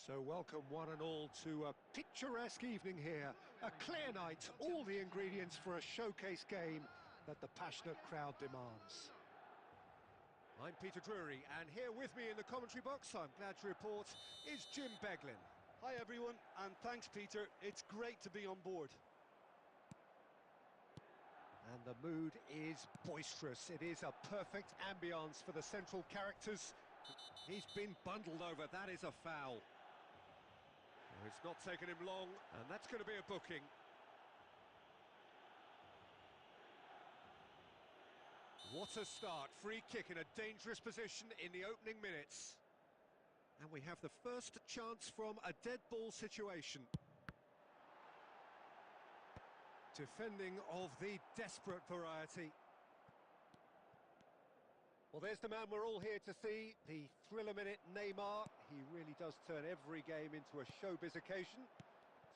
So welcome one and all to a picturesque evening here. A clear night, all the ingredients for a showcase game that the passionate crowd demands. I'm Peter Drury, and here with me in the commentary box, I'm glad to report, is Jim Beglin. Hi everyone, and thanks Peter, it's great to be on board. And the mood is boisterous. It is a perfect ambience for the central characters. He's been bundled over, that is a foul. It's not taken him long, and that's going to be a booking. What a start, free kick in a dangerous position in the opening minutes. And we have the first chance from a dead ball situation. Defending of the desperate variety. Well, there's the man we're all here to see, the thriller minute Neymar. He really does turn every game into a showbiz occasion.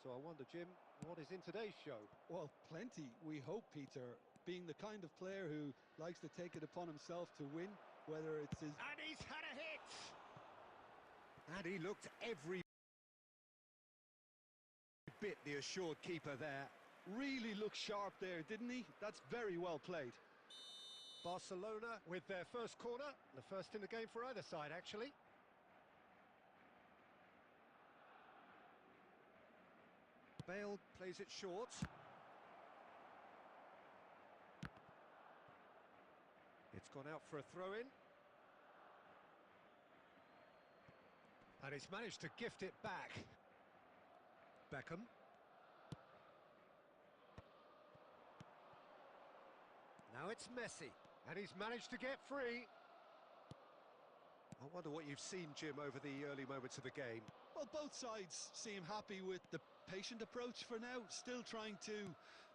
So I wonder, Jim, what is in today's show? Well, plenty, we hope, Peter. Being the kind of player who likes to take it upon himself to win, whether it's his... And he's had a hit! And he looked every bit the assured keeper there. Really looked sharp there, didn't he? That's very well played. Barcelona with their first corner, the first in the game for either side, actually. Bale plays it short. It's gone out for a throw-in. And he's managed to gift it back. Beckham. Now it's Messi, and he's managed to get free. I wonder what you've seen, Jim, over the early moments of the game. Well, both sides seem happy with the patient approach for now, still trying to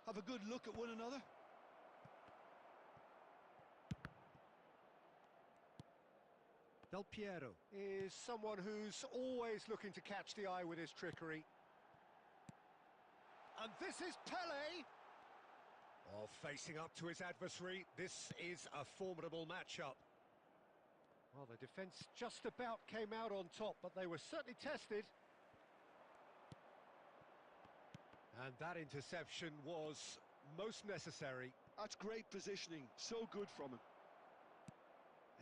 have a good look at one another. Del Piero is someone who's always looking to catch the eye with his trickery. And this is Pele. Oh, facing up to his adversary, this is a formidable matchup. Well, the defence just about came out on top, but they were certainly tested. And that interception was most necessary. That's great positioning, so good from him.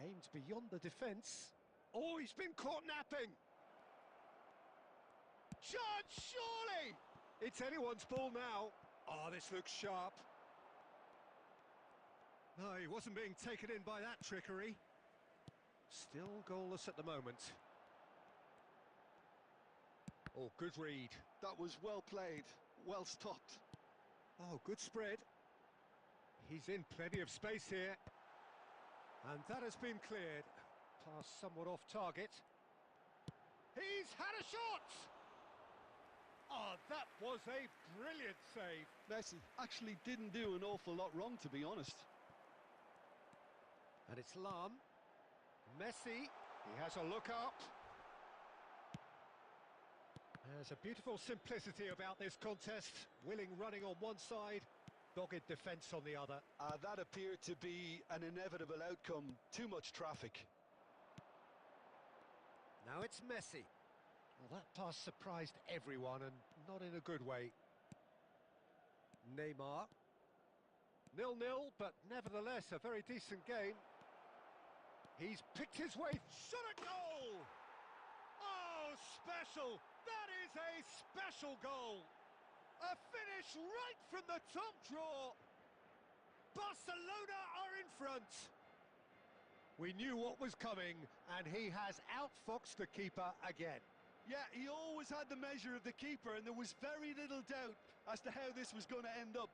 Aimed beyond the defence. Oh, he's been caught napping! Chance, surely! It's anyone's ball now. Oh, this looks sharp. No, he wasn't being taken in by that trickery. Still goalless at the moment. Oh, good read. That was well played, well stopped. Oh, good spread. He's in plenty of space here. And that has been cleared. Pass somewhat off target. He's had a shot! Oh, that was a brilliant save. Messi actually didn't do an awful lot wrong, to be honest. And it's Lam. Messi, he has a look up. There's a beautiful simplicity about this contest. Willing running on one side, dogged defence on the other. That appeared to be an inevitable outcome. Too much traffic. Now it's Messi. Well, that pass surprised everyone, and not in a good way. Neymar. 0-0, but nevertheless a very decent game. He's picked his way. Shot at goal! Oh, special! That is a special goal! A finish right from the top draw! Barcelona are in front! We knew what was coming, and he has outfoxed the keeper again. Yeah, he always had the measure of the keeper, and there was very little doubt as to how this was going to end up.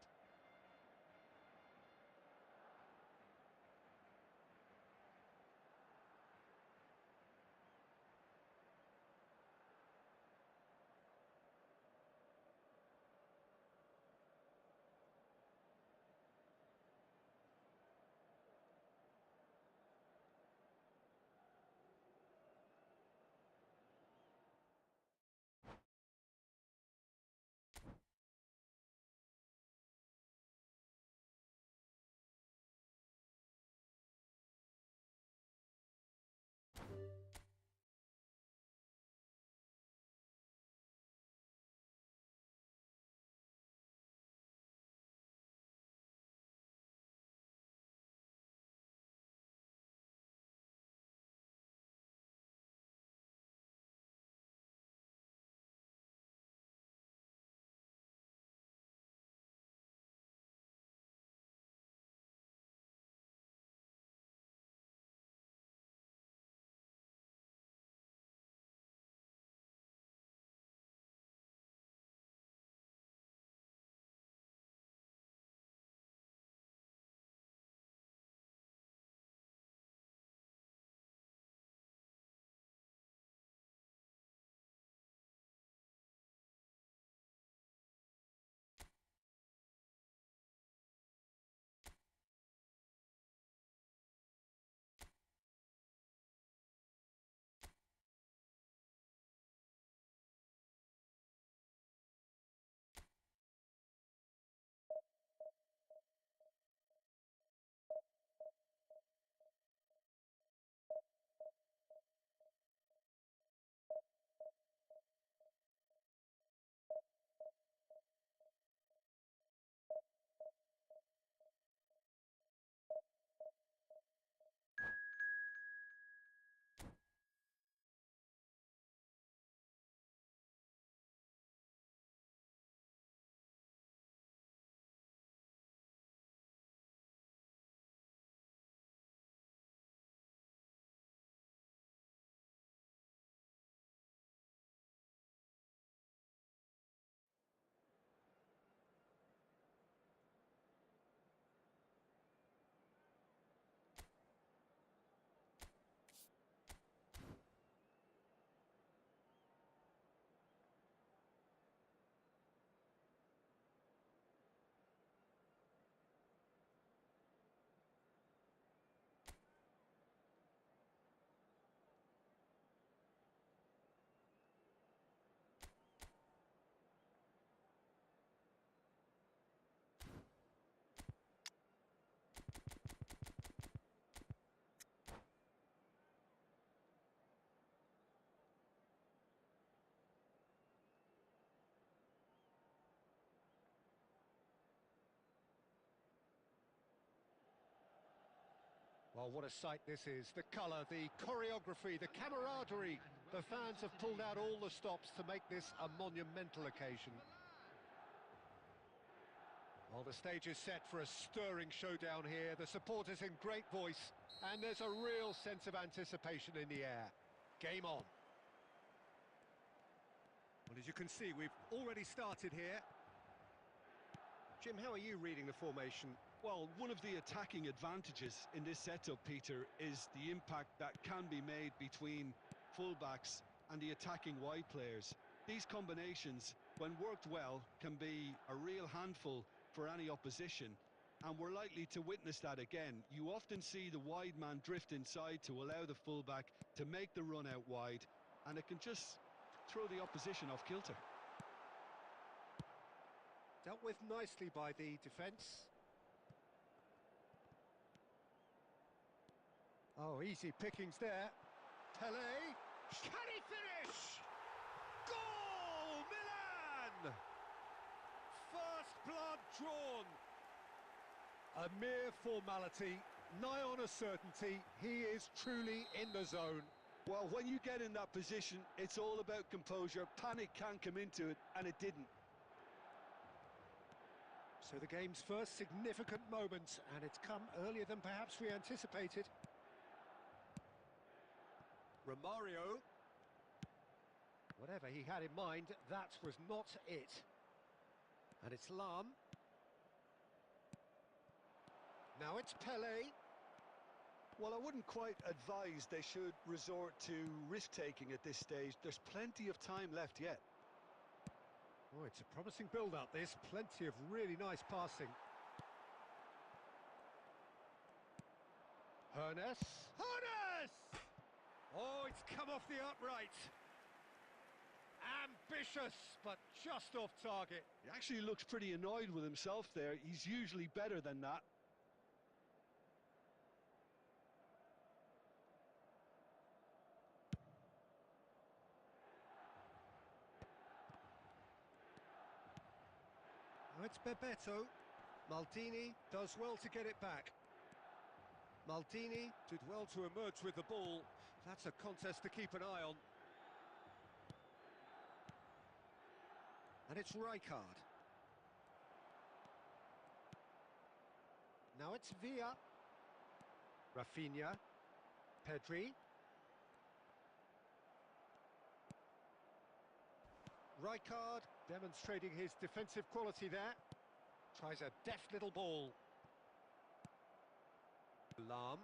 Oh, what a sight this is. The colour, the choreography, the camaraderie. The fans have pulled out all the stops to make this a monumental occasion. Well, the stage is set for a stirring showdown here. The supporters in great voice, and there's a real sense of anticipation in the air. Game on. Well, as you can see, we've already started here. Jim, how are you reading the formation? Well, one of the attacking advantages in this setup, Peter, is the impact that can be made between fullbacks and the attacking wide players. These combinations, when worked well, can be a real handful for any opposition, and we're likely to witness that again. You often see the wide man drift inside to allow the fullback to make the run out wide, and it can just throw the opposition off kilter. Dealt with nicely by the defence. Oh, easy pickings there. Pele, can he finish? Goal, Milan! First blood drawn. A mere formality, nigh on a certainty. He is truly in the zone. Well, when you get in that position, it's all about composure. Panic can come into it, and it didn't. So the game's first significant moment, and it's come earlier than perhaps we anticipated. Romario. Whatever he had in mind, that was not it. And it's Lam. Now it's Pele. Well, I wouldn't quite advise they should resort to risk-taking at this stage. There's plenty of time left yet. Oh, it's a promising build-up, this. Plenty of really nice passing. Hernes. Oh, it's come off the upright. Ambitious, but just off target. He actually looks pretty annoyed with himself there. He's usually better than that. Now it's Bebeto. Maldini does well to get it back. Maldini did well to emerge with the ball. That's a contest to keep an eye on. And it's Rijkaard. Now it's Villa. Rafinha. Pedri. Rijkaard demonstrating his defensive quality there. Tries a deft little ball. Lam.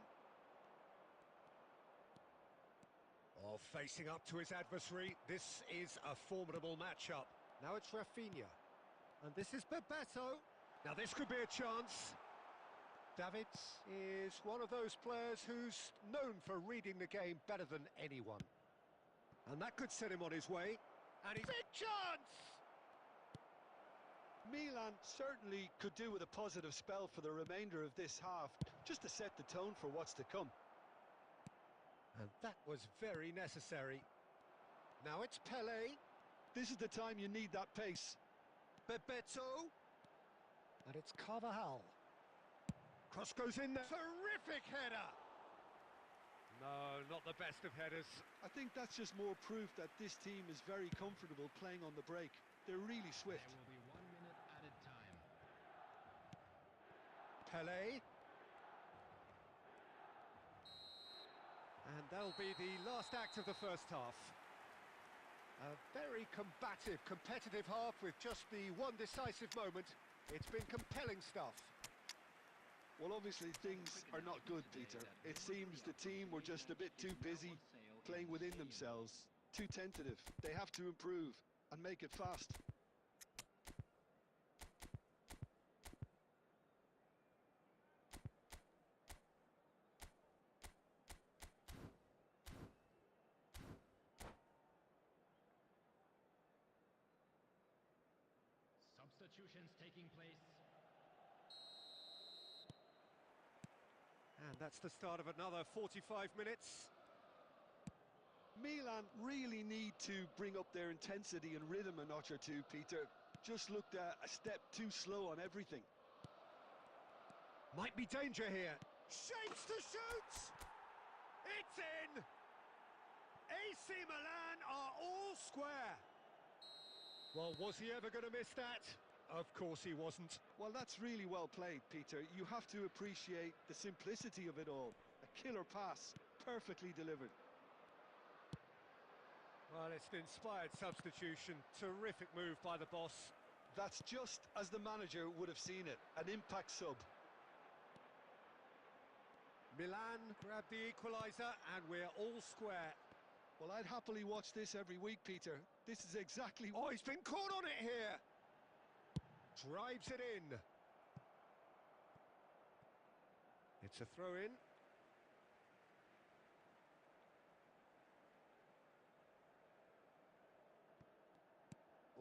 Oh, facing up to his adversary. This is a formidable matchup. Now it's Rafinha. And this is Bebeto. Now this could be a chance. Davids is one of those players who's known for reading the game better than anyone. And that could set him on his way. And he's... Big chance! Milan certainly could do with a positive spell for the remainder of this half, just to set the tone for what's to come. And that was very necessary. Now it's Pele. This is the time you need that pace. Bebeto. And it's Carvajal. Cross goes in there. Terrific header. No, not the best of headers. I think that's just more proof that this team is very comfortable playing on the break. They're really swift. There will be 1 minute added time. Pele. And that'll be the last act of the first half. A very combative, competitive half with just the one decisive moment. It's been compelling stuff. Well, obviously things are not good, Peter. It seems the team were just a bit too busy playing within themselves, too tentative. They have to improve and make it fast. Substitutions taking place. And that's the start of another 45 minutes. Milan really need to bring up their intensity and rhythm a notch or two, Peter. Just looked a step too slow on everything. Might be danger here. Shapes to shoot! It's in! AC Milan are all square. Well, was he ever going to miss that? Of course he wasn't. Well, that's really well played, Peter. You have to appreciate the simplicity of it all. A killer pass, perfectly delivered. Well, it's an inspired substitution. Terrific move by the boss. That's just as the manager would have seen it, an impact sub. Milan grab the equaliser and we're all square. Well, I'd happily watch this every week, Peter. This is exactly... Oh, he's been caught on it here! Drives it in. It's a throw-in.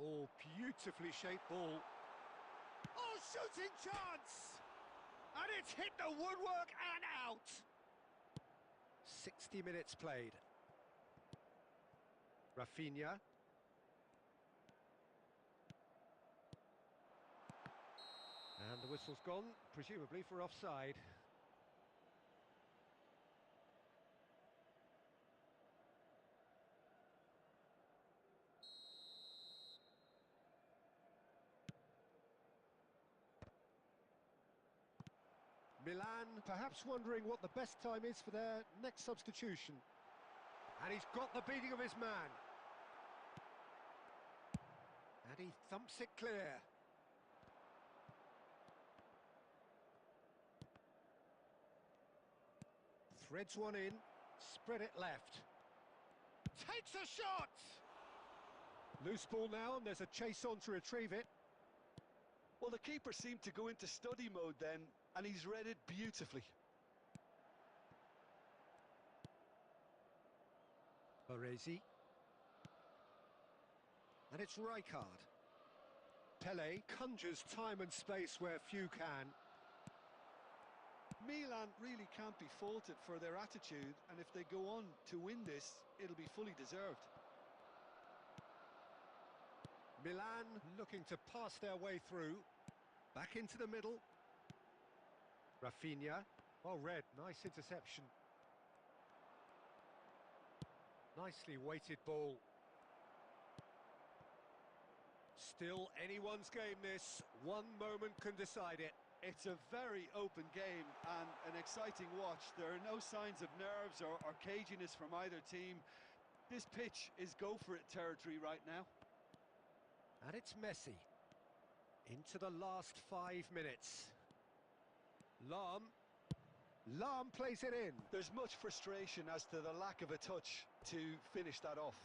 Oh, beautifully shaped ball. Oh, shooting chance! And it's hit the woodwork and out! 60 minutes played. Rafinha. And the whistle's gone, presumably for offside. Milan perhaps wondering what the best time is for their next substitution. And he's got the beating of his man. And he thumps it clear. Threads one in, spread it left. Takes a shot! Loose ball now, and there's a chase on to retrieve it. Well, the keeper seemed to go into study mode then, and he's read it beautifully. Baresi. And it's Rijkaard. Pele conjures time and space where few can. Milan really can't be faulted for their attitude, and if they go on to win this, it'll be fully deserved. Milan looking to pass their way through. Back into the middle. Rafinha. Well read, nice interception. Nicely weighted ball. Still anyone's game this. One moment can decide it. It's a very open game and an exciting watch. There are no signs of nerves or caginess from either team. This pitch is go-for-it territory right now. And it's Messi. Into the last 5 minutes. Lahm plays it in. There's much frustration as to the lack of a touch to finish that off.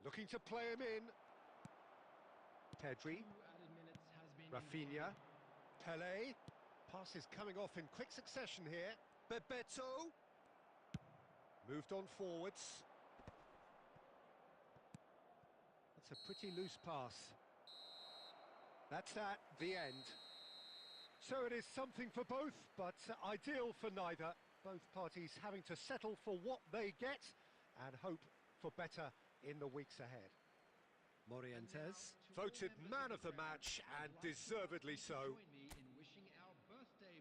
Looking to play him in. Pedri. Rafinha. Pele. Pass is coming off in quick succession here. Bebeto. Moved on forwards. That's a pretty loose pass. That's that, the end. So it is something for both, but ideal for neither. Both parties having to settle for what they get and hope for better in the weeks ahead. Morientes, voted man of the match, and deservedly so.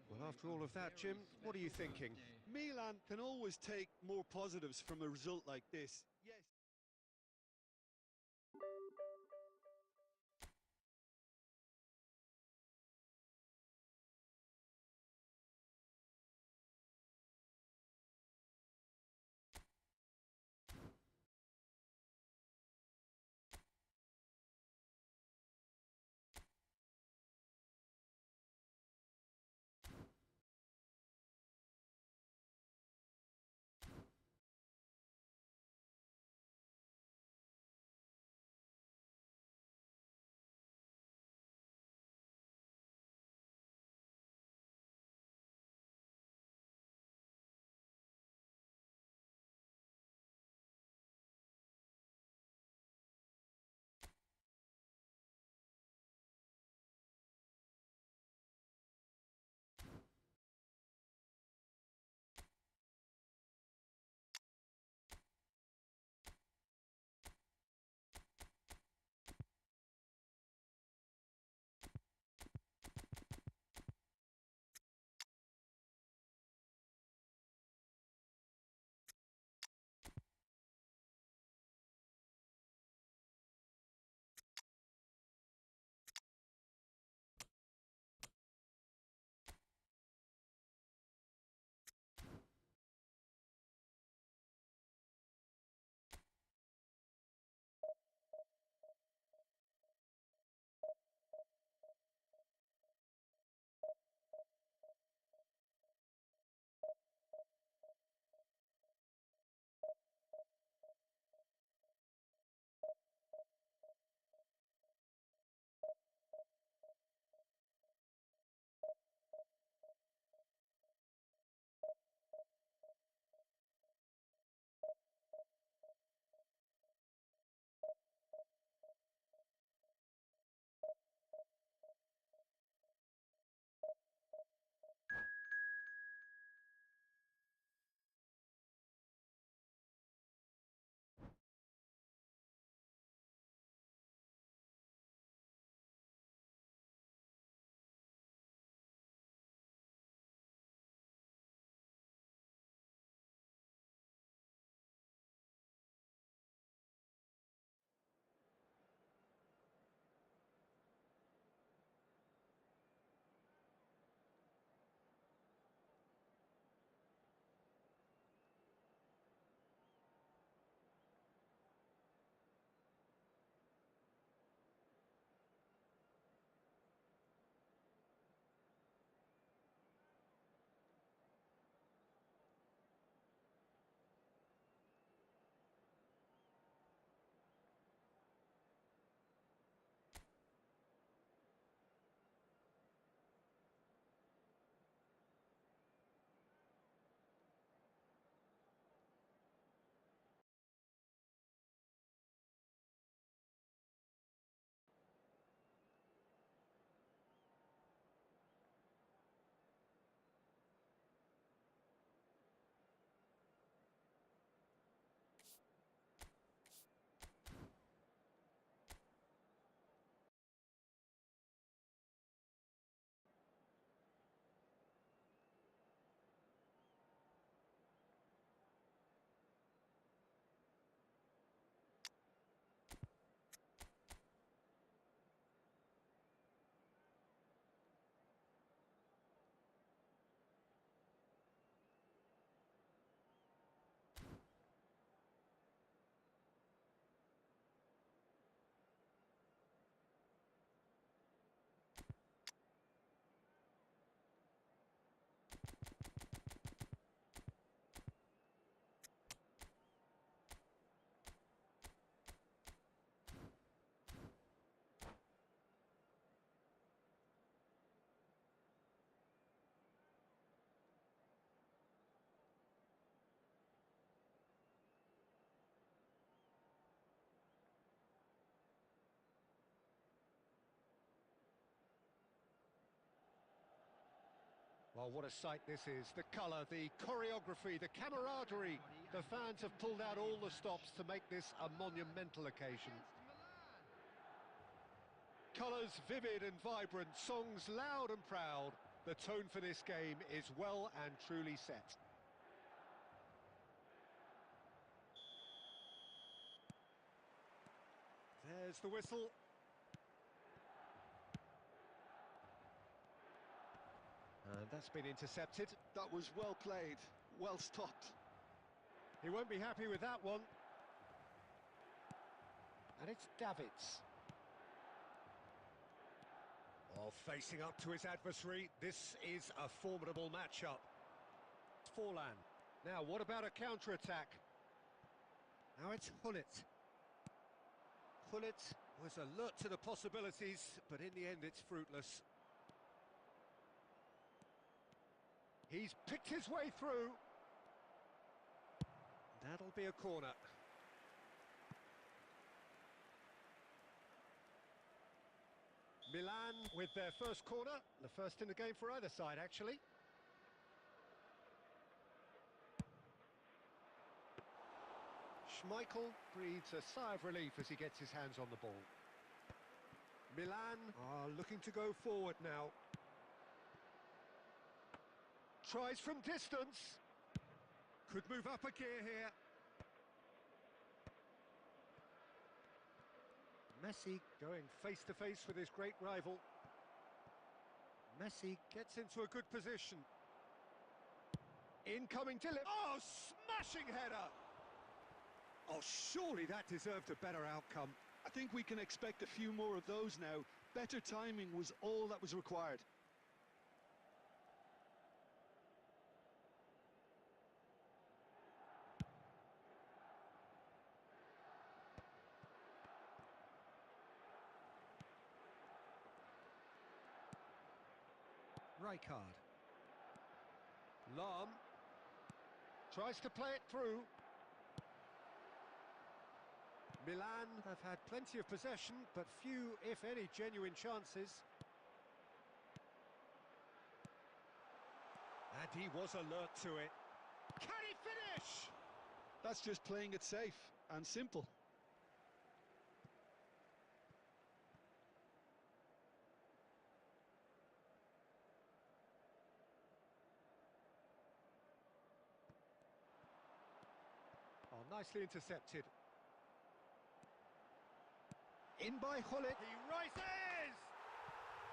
Well, after all of that, Jim, what are you thinking? Milan can always take more positives from a result like this. Yes. Oh, what a sight this is. The colour, the choreography, the camaraderie. The fans have pulled out all the stops to make this a monumental occasion. Colours vivid and vibrant, songs loud and proud. The tone for this game is well and truly set. There's the whistle. And that's been intercepted. That was well played, well stopped. He won't be happy with that one. And it's Davids. Oh, facing up to his adversary, this is a formidable matchup. Forlan. Now, what about a counter-attack? Now it's Hullet. Hullet was alert to the possibilities, but in the end it's fruitless. He's picked his way through. That'll be a corner. Milan with their first corner, the first in the game for either side, actually. Schmeichel breathes a sigh of relief as he gets his hands on the ball. Milan are looking to go forward now. Tries from distance. Could move up a gear here. Messi going face-to-face with his great rival. Messi gets into a good position. Incoming Dylan. Oh, smashing header! Oh, surely that deserved a better outcome. I think we can expect a few more of those now. Better timing was all that was required. Rijkaard. Lahm tries to play it through. Milan have had plenty of possession, but few, if any, genuine chances. And he was alert to it. Can he finish? That's just playing it safe and simple. Oh, nicely intercepted. In by Hullet. He rises!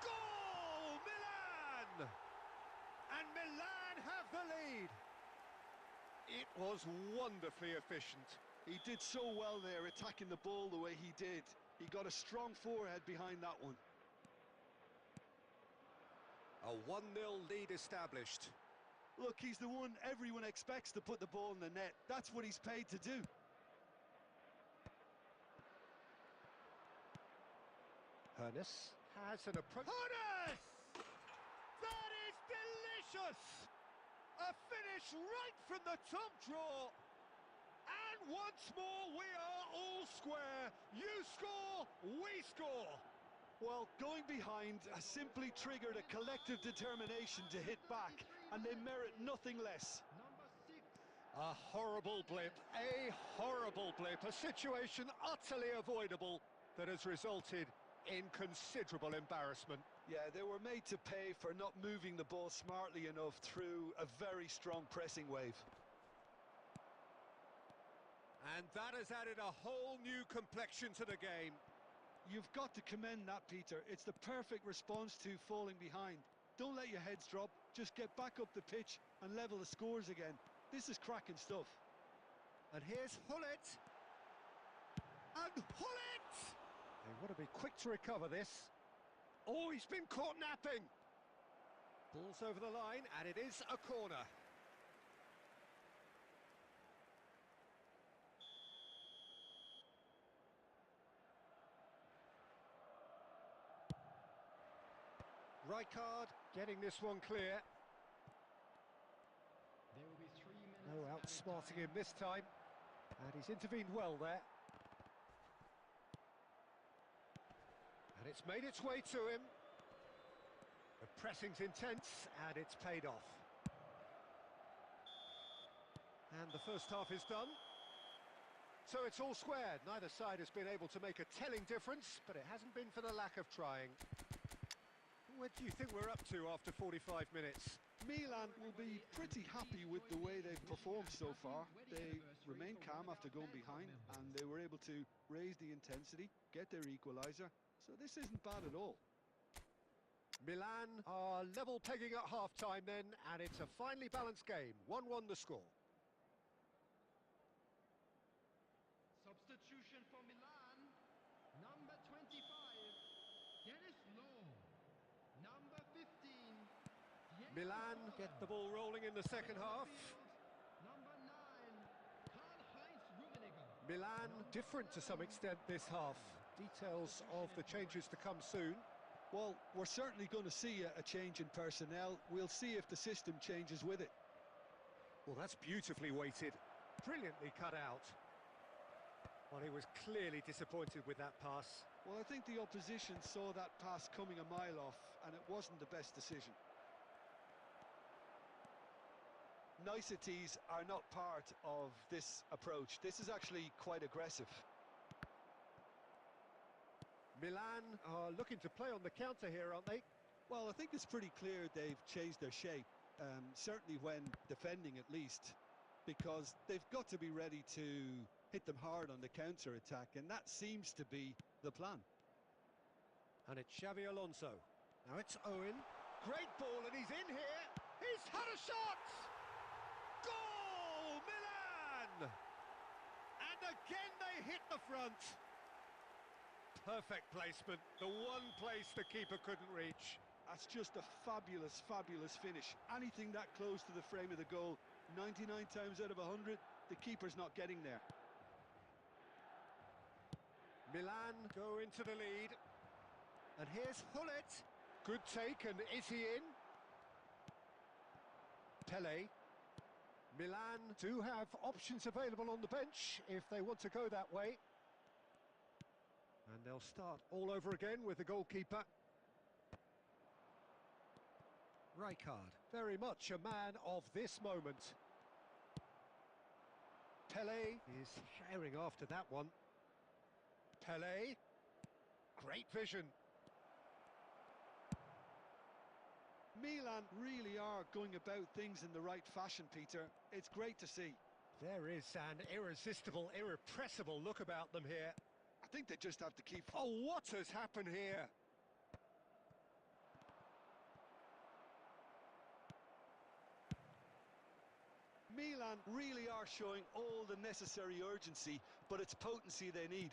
Goal! Milan! And Milan have the lead. It was wonderfully efficient. He did so well there, attacking the ball the way he did. He got a strong forehead behind that one. A 1-0 lead established. Look, he's the one everyone expects to put the ball in the net. That's what he's paid to do. Hoeneß has an approach. Hoeneß! That is delicious! A finish right from the top draw. And once more we are all square. You score, we score. Well, going behind has simply triggered a collective determination to hit back, and they merit nothing less. A horrible blip, a situation utterly avoidable that has resulted in considerable embarrassment. Yeah, they were made to pay for not moving the ball smartly enough through a very strong pressing wave. And that has added a whole new complexion to the game. You've got to commend that, Peter. It's the perfect response to falling behind. Don't let your heads drop, just get back up the pitch and level the scores again. This is cracking stuff. And here's Hullet. And Hullet! They want to be quick to recover this. Oh, he's been caught napping. Ball's over the line, and it is a corner. Rijkaard getting this one clear. There will be 3 minutes. No added outsmarting time. him this time. And he's intervened well there. And it's made its way to him. The pressing's intense, and it's paid off. And the first half is done. So it's all squared. Neither side has been able to make a telling difference, but it hasn't been for the lack of trying. What do you think we're up to after 45 minutes? Milan will be pretty happy with the way they've performed so far. They remained calm after going behind, and they were able to raise the intensity, get their equaliser. So this isn't bad at all. Milan are level pegging at half-time then, and it's a finely balanced game. 1-1 the score. Substitution for Milan. Number 25, Dennis Lowe. Number 15, Milan get the ball rolling in the second half. Number 9, Karl-Heinz Rummenigge. Milan different to some extent this half. Details of the changes to come soon. Well, we're certainly going to see a change in personnel. We'll see if the system changes with it. Well, that's beautifully weighted. Brilliantly cut out. Well, he was clearly disappointed with that pass. Well, I think the opposition saw that pass coming a mile off, and it wasn't the best decision. Niceties are not part of this approach. This is actually quite aggressive. Milan are looking to play on the counter here, aren't they? Well, I think it's pretty clear they've changed their shape, certainly when defending at least, because they've got to be ready to hit them hard on the counter-attack, and that seems to be the plan. And it's Xavi Alonso. Now it's Owen. Great ball, and he's in here. He's had a shot! Goal, Milan! And again they hit the front. Perfect placement, the one place the keeper couldn't reach. That's just a fabulous, fabulous finish. Anything that close to the frame of the goal, 99 times out of 100, the keeper's not getting there. Milan go into the lead. And here's Hullet. Good take, and is he in? Pele. Milan do have options available on the bench if they want to go that way. And they'll start all over again with the goalkeeper. Rijkaard, very much a man of this moment. Pele is sharing after that one. Pele, great vision. Milan really are going about things in the right fashion, Peter. It's great to see. There is an irresistible, irrepressible look about them here. I think they just have to keep... Oh, what has happened here? Milan really are showing all the necessary urgency, but it's potency they need.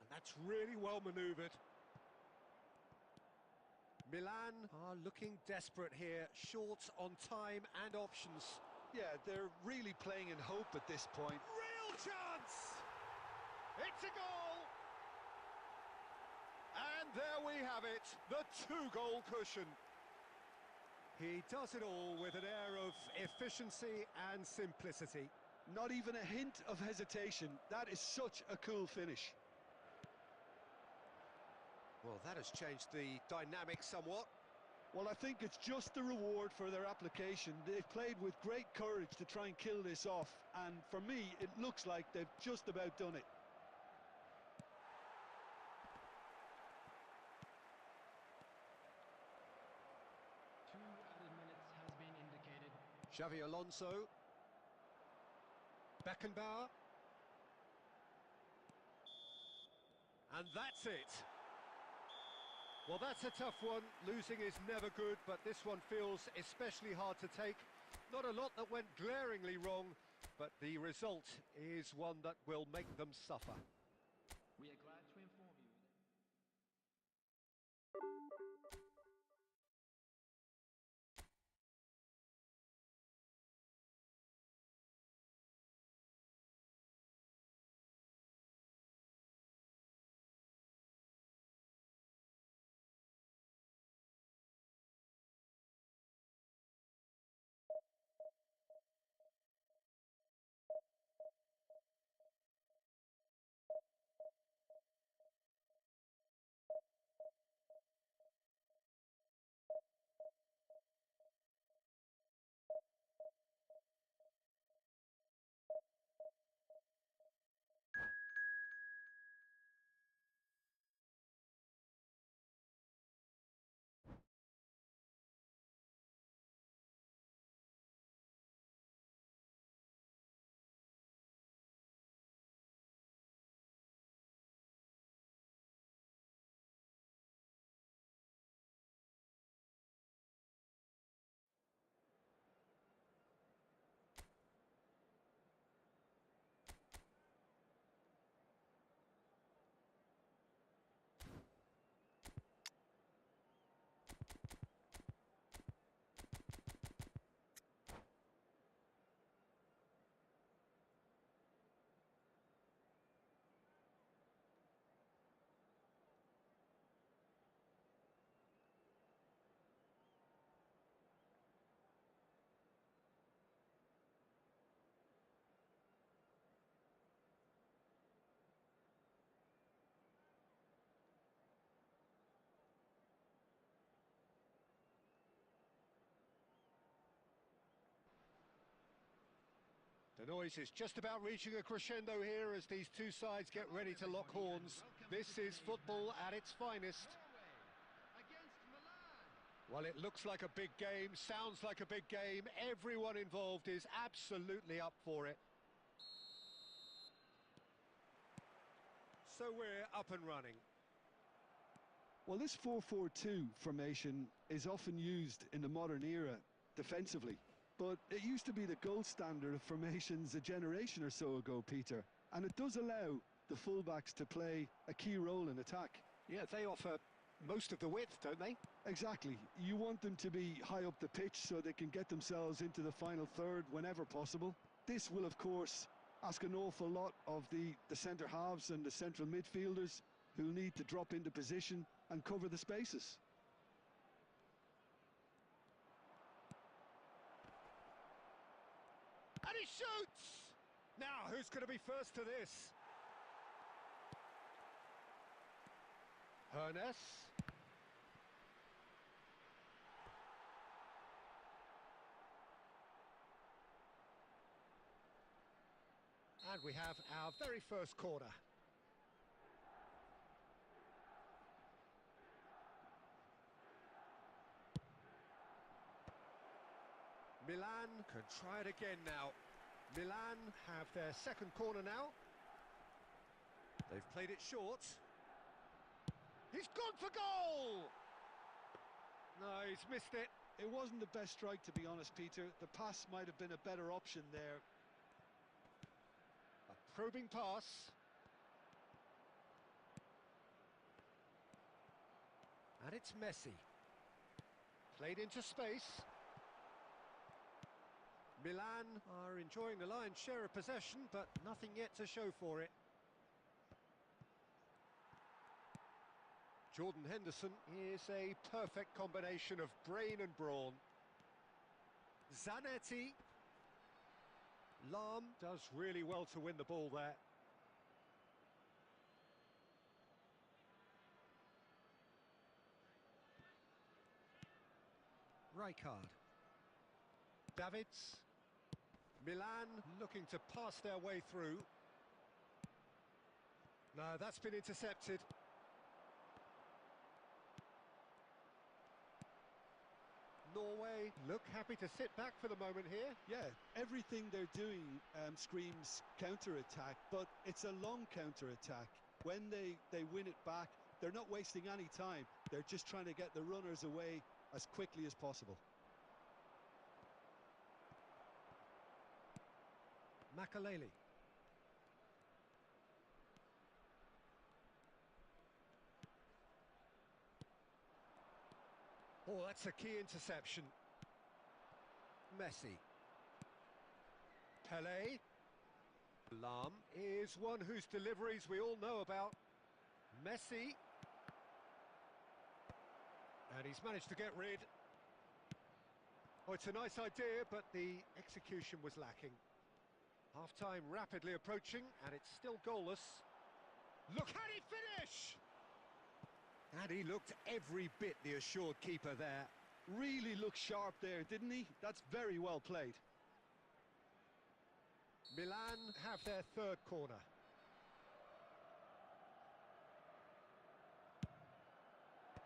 And that's really well manoeuvred. Milan are looking desperate here, short on time and options. Yeah, they're really playing in hope at this point. Real chance! It's a goal! And there we have it, the two-goal cushion. He does it all with an air of efficiency and simplicity. Not even a hint of hesitation. That is such a cool finish. Well, that has changed the dynamic somewhat. Well, I think it's just the reward for their application. They've played with great courage to try and kill this off, and for me, it looks like they've just about done it. Two added minutes has been indicated. Xavi Alonso. Beckenbauer. And that's it. Well, that's a tough one. Losing is never good, but this one feels especially hard to take. Not a lot that went glaringly wrong, but the result is one that will make them suffer. We are glad to inform you The noise is just about reaching a crescendo here as these two sides get ready to lock horns. This is football at its finest. Well, it looks like a big game, sounds like a big game. Everyone involved is absolutely up for it. So we're up and running. Well, this 4-4-2 formation is often used in the modern era defensively, but it used to be the gold standard of formations a generation or so ago, Peter, and it does allow the fullbacks to play a key role in attack. Yeah, they offer most of the width, don't they? Exactly. You want them to be high up the pitch so they can get themselves into the final third whenever possible. This will, of course, ask an awful lot of the centre halves and the central midfielders who'll need to drop into position and cover the spaces. And he shoots! Now, who's going to be first to this? Hernes. And we have our very first corner. Milan can try it again now. Milan have their second corner now. They've played it short. He's gone for goal! No, he's missed it. It wasn't the best strike, to be honest, Peter. The pass might have been a better option there. A probing pass. And it's Messi. Played into space. Milan are enjoying the lion's share of possession, but nothing yet to show for it. Jordan Henderson is a perfect combination of brain and brawn. Zanetti. Lahm does really well to win the ball there. Rijkaard. Davids. Milan looking to pass their way through. No, that's been intercepted. Norway look happy to sit back for the moment here. Yeah, everything they're doing screams counter-attack, but it's a long counter-attack. When they win it back, they're not wasting any time. They're just trying to get the runners away as quickly as possible. Makaleli. Oh, that's a key interception. Messi. Pele. Lahm is one whose deliveries we all know about. Messi. And he's managed to get rid. Oh, it's a nice idea, but the execution was lacking. Half-time rapidly approaching, and it's still goalless. Look, how did he finish? And he looked every bit the assured keeper there. Really looked sharp there, didn't he? That's very well played. Milan have their third corner.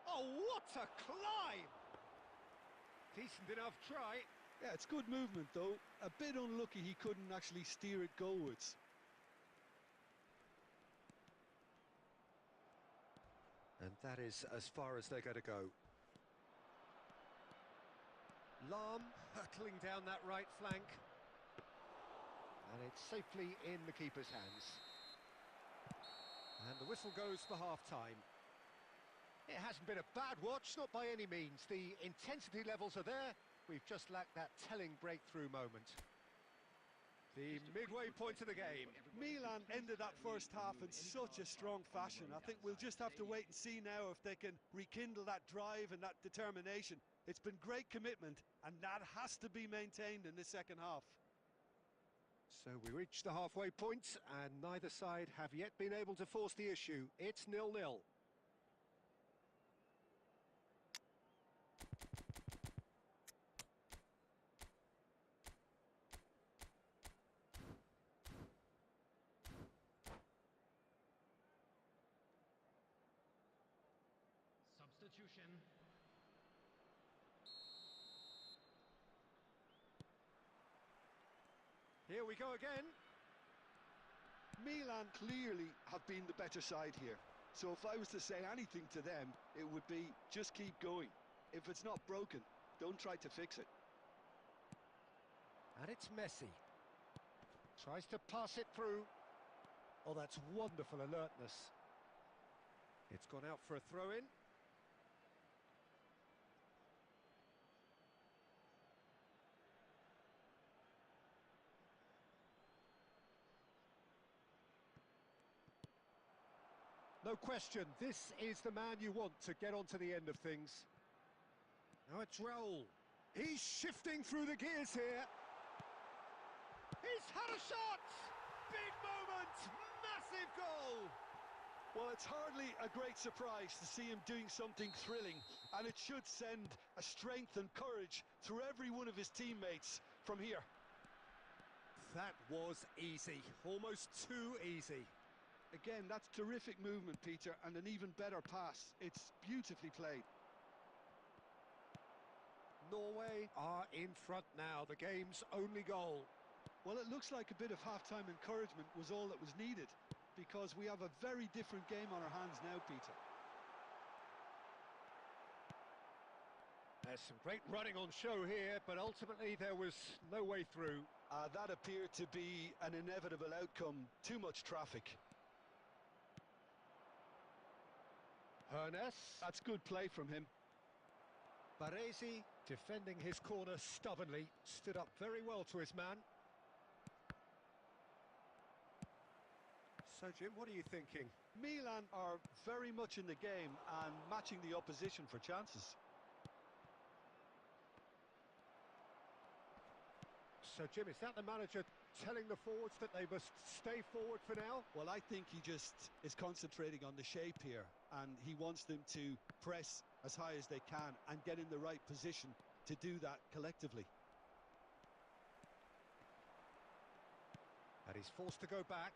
Oh, what a climb! Decent enough try. Yeah, it's good movement, though. A bit unlucky he couldn't actually steer it goalwards. And that is as far as they're going to go. Lahm hurtling down that right flank. And it's safely in the keeper's hands. And the whistle goes for half-time. It hasn't been a bad watch, not by any means. The intensity levels are there. We've just lacked that telling breakthrough moment. The midway point of the game. Milan ended that first half in such a strong fashion. I think we'll just have to wait and see now if they can rekindle that drive and that determination. It's been great commitment, and that has to be maintained in the second half. So we reach the halfway point, and neither side have yet been able to force the issue. It's 0-0. substitution. Here we go again. Milan clearly have been the better side here. So if I was to say anything to them, it would be just keep going. If it's not broken, don't try to fix it. And it's Messi. Tries to pass it through. Oh, that's wonderful alertness. It's gone out for a throw-in. No question, this is the man you want to get onto the end of things. Now it's Raul. He's shifting through the gears here. He's had a shot! Big moment! Massive goal! Well, it's hardly a great surprise to see him doing something thrilling, and it should send a strength and courage through every one of his teammates from here. That was easy, almost too easy. Again, that's terrific movement, Peter, and an even better pass. It's beautifully played. Norway are in front now, the game's only goal. Well, it looks like a bit of half-time encouragement was all that was needed, because we have a very different game on our hands now, Peter. There's some great running on show here, but ultimately there was no way through. That appeared to be an inevitable outcome. Too much traffic. Hernes. That's good play from him. Baresi, defending his corner stubbornly, stood up very well to his man. So, Jim, what are you thinking? Milan are very much in the game and matching the opposition for chances. So, Jim, is that the manager telling the forwards that they must stay forward for now? Well, I think he just is concentrating on the shape here, and he wants them to press as high as they can and get in the right position to do that collectively. And he's forced to go back.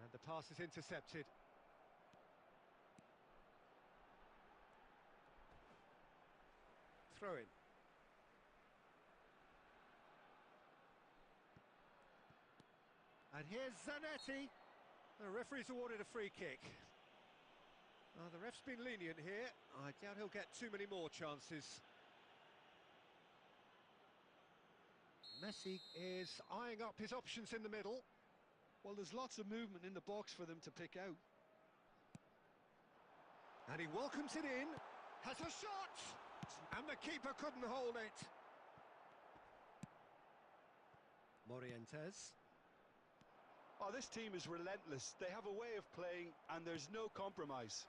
And the pass is intercepted. Throw in. And here's Zanetti. The referee's awarded a free kick. The ref's been lenient here. I doubt he'll get too many more chances. Messi is eyeing up his options in the middle. Well, there's lots of movement in the box for them to pick out. And he welcomes it in. Has a shot! And the keeper couldn't hold it. Morientes. Oh, this team is relentless. They have a way of playing, and there's no compromise.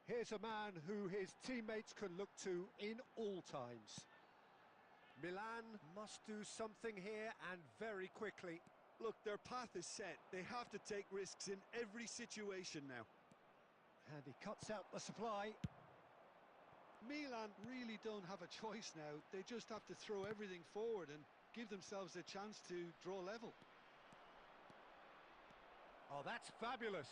Here's a man who his teammates can look to in all times. Milan must do something here, and very quickly. Look, their path is set. They have to take risks in every situation now. And he cuts out the supply. Milan really don't have a choice now. They just have to throw everything forward and give themselves a chance to draw level. Oh, that's fabulous.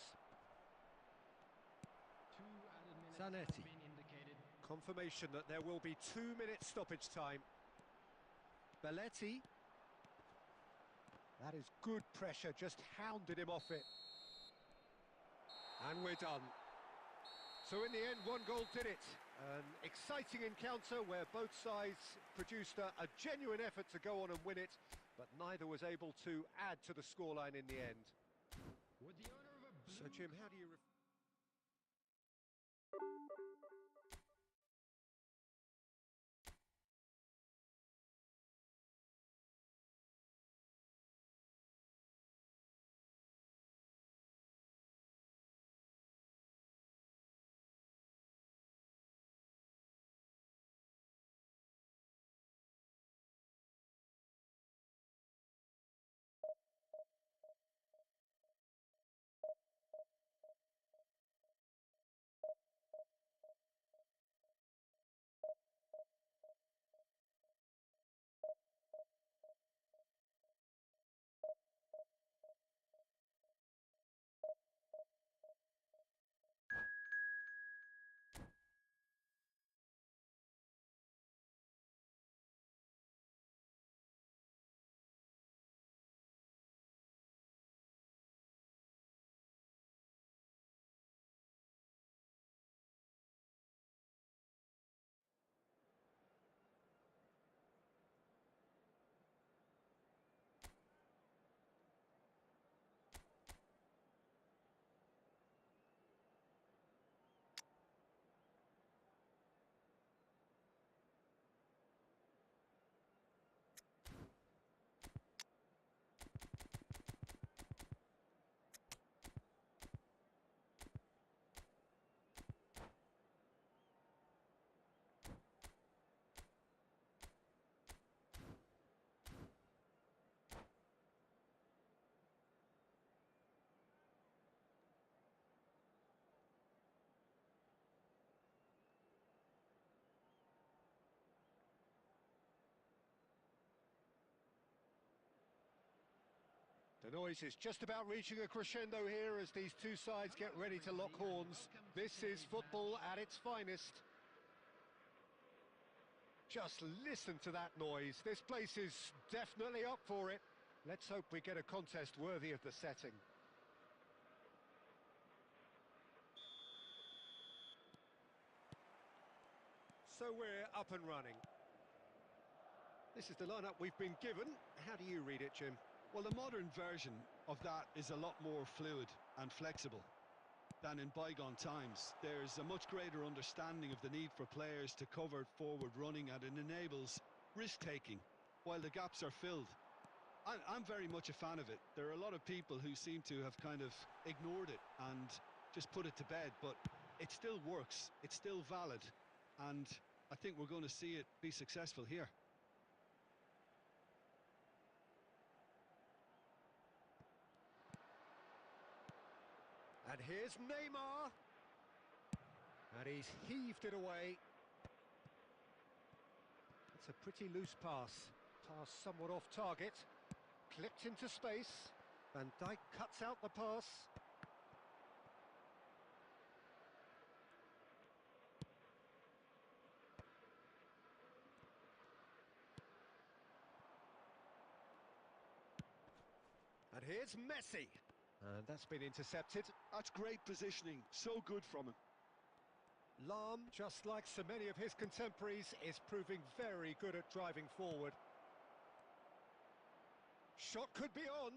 2 added minutes Zanetti. has been indicated. Confirmation that there will be 2 minutes stoppage time. Belletti. That is good pressure, just hounded him off it. And we're done. So in the end, one goal did it. An exciting encounter where both sides produced a genuine effort to go on and win it, but neither was able to add to the scoreline in the end. With the owner of a blue So Jim, how do you... The noise is just about reaching a crescendo here as these two sides get ready to lock horns. This is football at its finest. Just listen to that noise. This place is definitely up for it. Let's hope we get a contest worthy of the setting. So we're up and running. This is the lineup we've been given. How do you read it, Jim? Well, the modern version of that is a lot more fluid and flexible than in bygone times. There's a much greater understanding of the need for players to cover forward running, and it enables risk-taking while the gaps are filled. I'm very much a fan of it. There are a lot of people who seem to have kind of ignored it and just put it to bed, but it still works, it's still valid, and I think we're going to see it be successful here. And here's Neymar. And he's heaved it away. It's a pretty loose pass. Pass somewhat off target. Clipped into space. Van Dijk cuts out the pass. And here's Messi. And that's been intercepted. That's great positioning, so good from him. Lahm, just like so many of his contemporaries, is proving very good at driving forward. Shot could be on.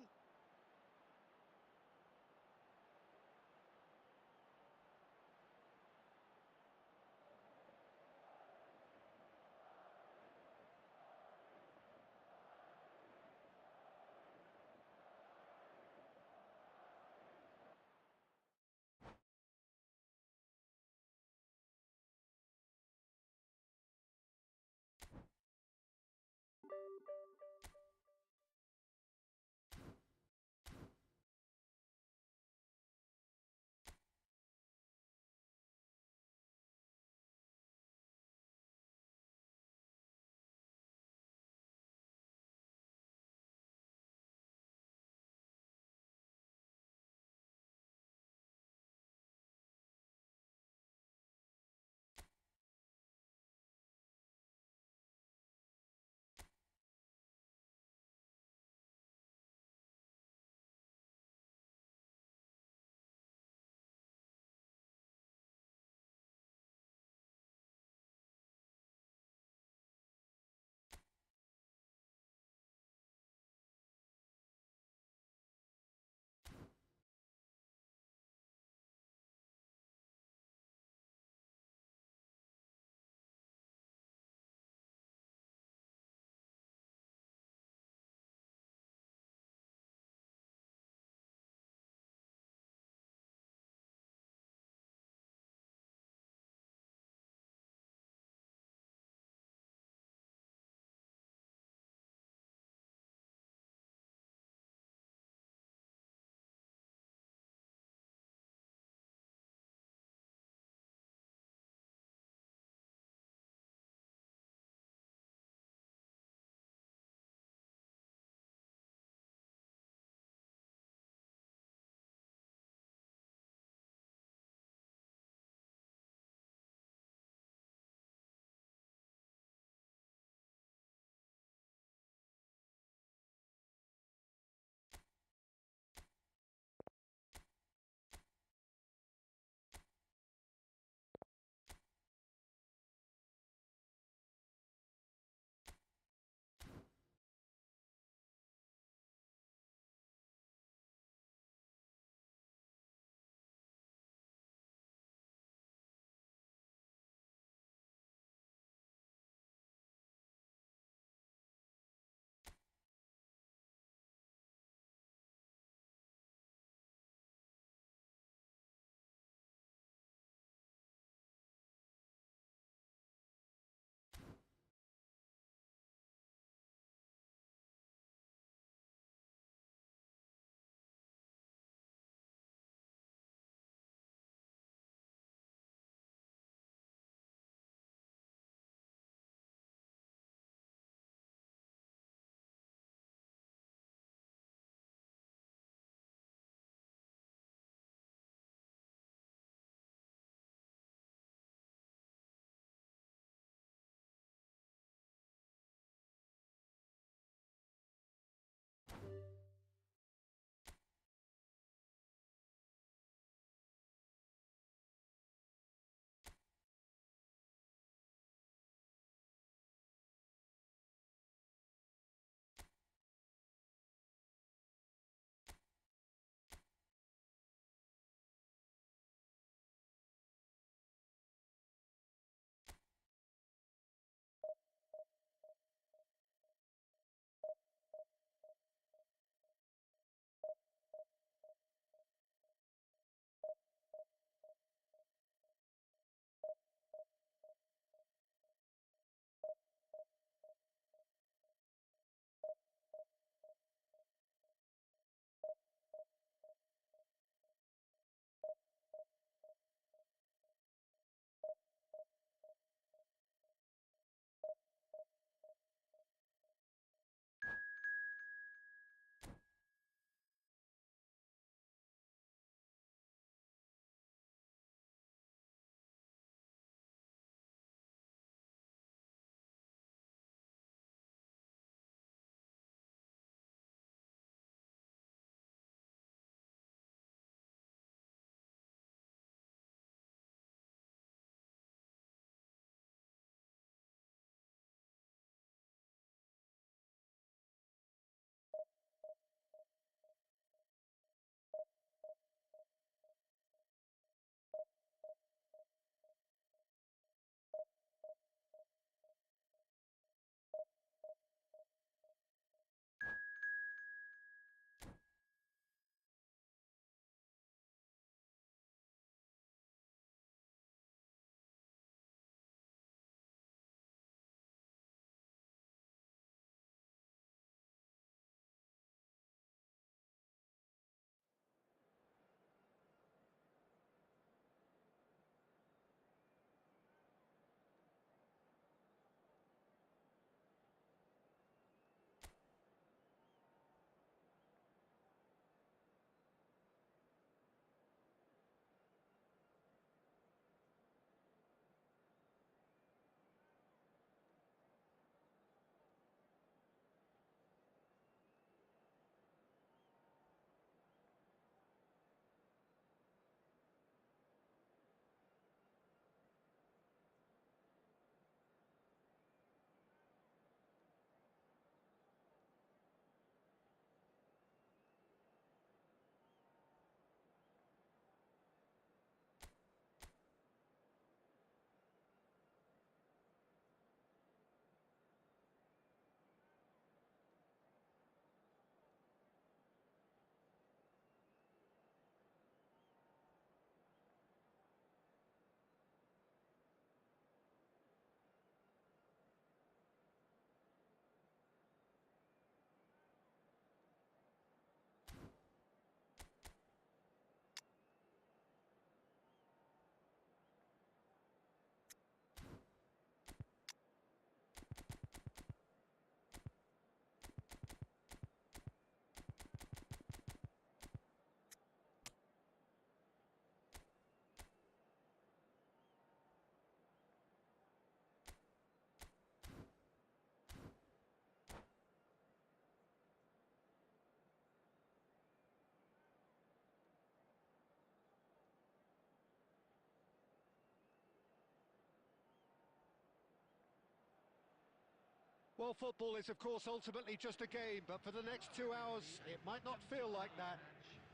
Well, football is, of course, ultimately just a game, but for the next 2 hours, it might not feel like that.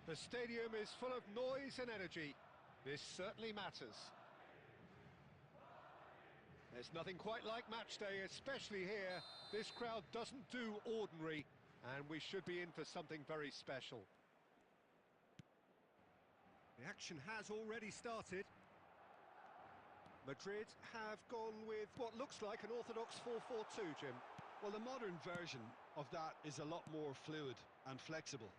The stadium is full of noise and energy. This certainly matters. There's nothing quite like match day, especially here. This crowd doesn't do ordinary, and we should be in for something very special. The action has already started. Madrid have gone with what looks like an orthodox 4-4-2, Jim. Well, the modern version of that is a lot more fluid and flexible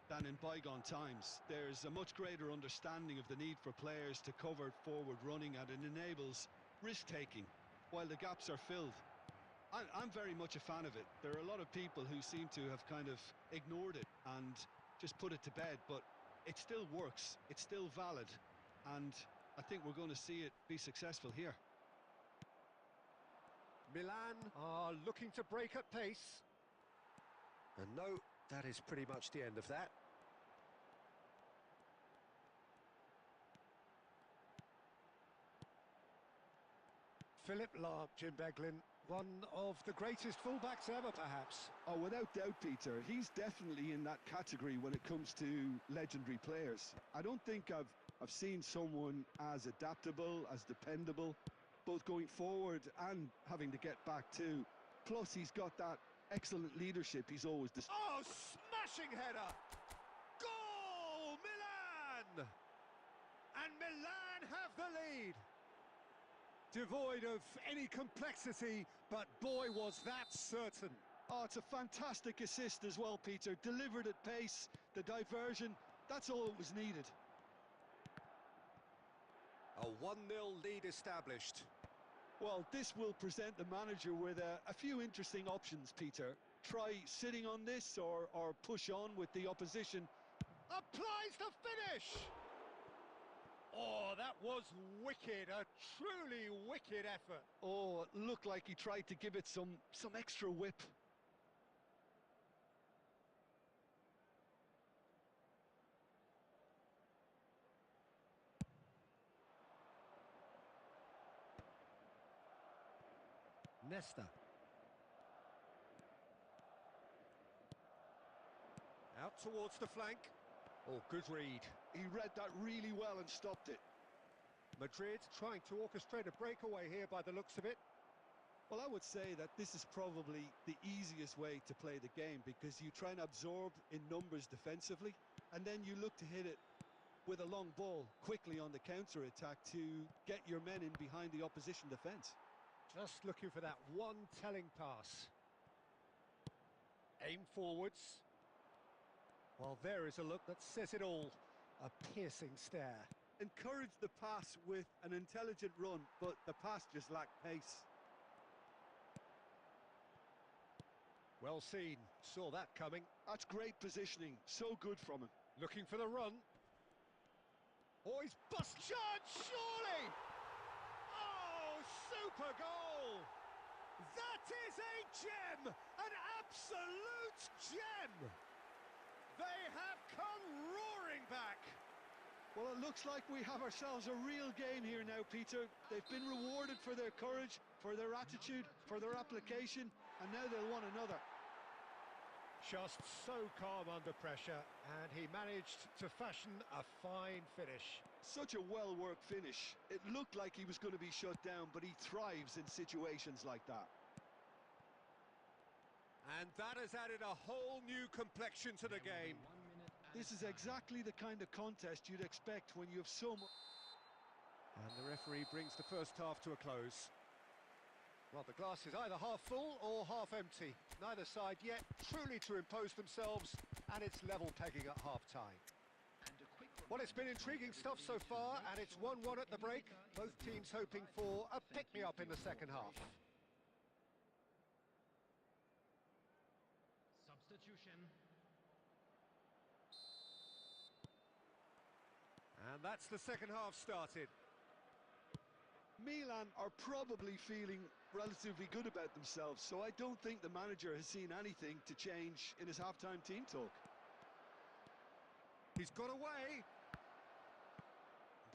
than in bygone times. There's a much greater understanding of the need for players to cover forward running, and it enables risk-taking while the gaps are filled. I'm very much a fan of it. There are a lot of people who seem to have kind of ignored it and just put it to bed, but it still works, it's still valid, and I think we're going to see it be successful here. Milan are looking to break at pace. And no, that is pretty much the end of that. Philip Lahm, Jim Beglin, one of the greatest fullbacks ever, perhaps. Oh, without doubt, Peter. He's definitely in that category when it comes to legendary players. I don't think I've seen someone as adaptable, as dependable, both going forward and having to get back too. Plus, he's got that excellent leadership he's always displayed. Oh, smashing header! Goal, Milan! And Milan have the lead. Devoid of any complexity, but boy, was that certain. Oh, it's a fantastic assist as well, Peter. Delivered at pace, the diversion, that's all that was needed. A 1-0 lead established. Well, this will present the manager with a few interesting options, Peter. Try sitting on this or push on with the opposition. Applies the finish! Oh, that was wicked, a truly wicked effort. Oh, it looked like he tried to give it some extra whip. Nesta. Out towards the flank. Oh, good read. He read that really well and stopped it. Madrid trying to orchestrate a breakaway here by the looks of it. Well, I would say that this is probably the easiest way to play the game, because you try and absorb in numbers defensively, and then you look to hit it with a long ball quickly on the counter-attack to get your men in behind the opposition defence. Just looking for that one telling pass. Aim forwards. Well, there is a look that says it all. A piercing stare. Encourage the pass with an intelligent run, but the pass just lacked pace. Well seen. Saw that coming. That's great positioning. So good from him. Looking for the run. Oh, he's bust. Chance, surely! Oh, super goal! That is a gem! An absolute gem! They have come roaring back. Well, it looks like we have ourselves a real game here now, Peter. They've been rewarded for their courage, for their attitude, for their application, and now they'll want another. Just so calm under pressure, and he managed to fashion a fine finish. Such a well-worked finish. It looked like he was going to be shut down, but he thrives in situations like that. And that has added a whole new complexion to the game. This is exactly the kind of contest you'd expect when you have so much... And the referee brings the first half to a close. Well, the glass is either half full or half empty. Neither side yet truly to impose themselves, and it's level pegging at half-time. Well, it's been intriguing stuff so far, and it's 1-1 at the break. Both teams hoping for a pick-me-up in the second half. Substitution. And that's the second half started. Milan are probably feeling relatively good about themselves, so I don't think the manager has seen anything to change in his half-time team talk. He's got away.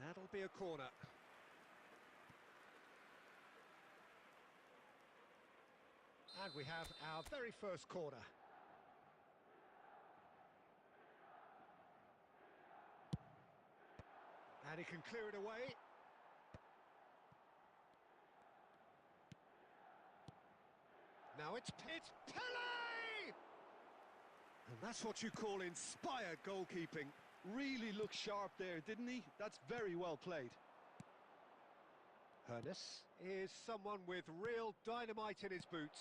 That'll be a corner. And we have our very first corner. And he can clear it away. Now it's Pele! And that's what you call inspired goalkeeping. Really looked sharp there, didn't he? That's very well played. Hernes is someone with real dynamite in his boots.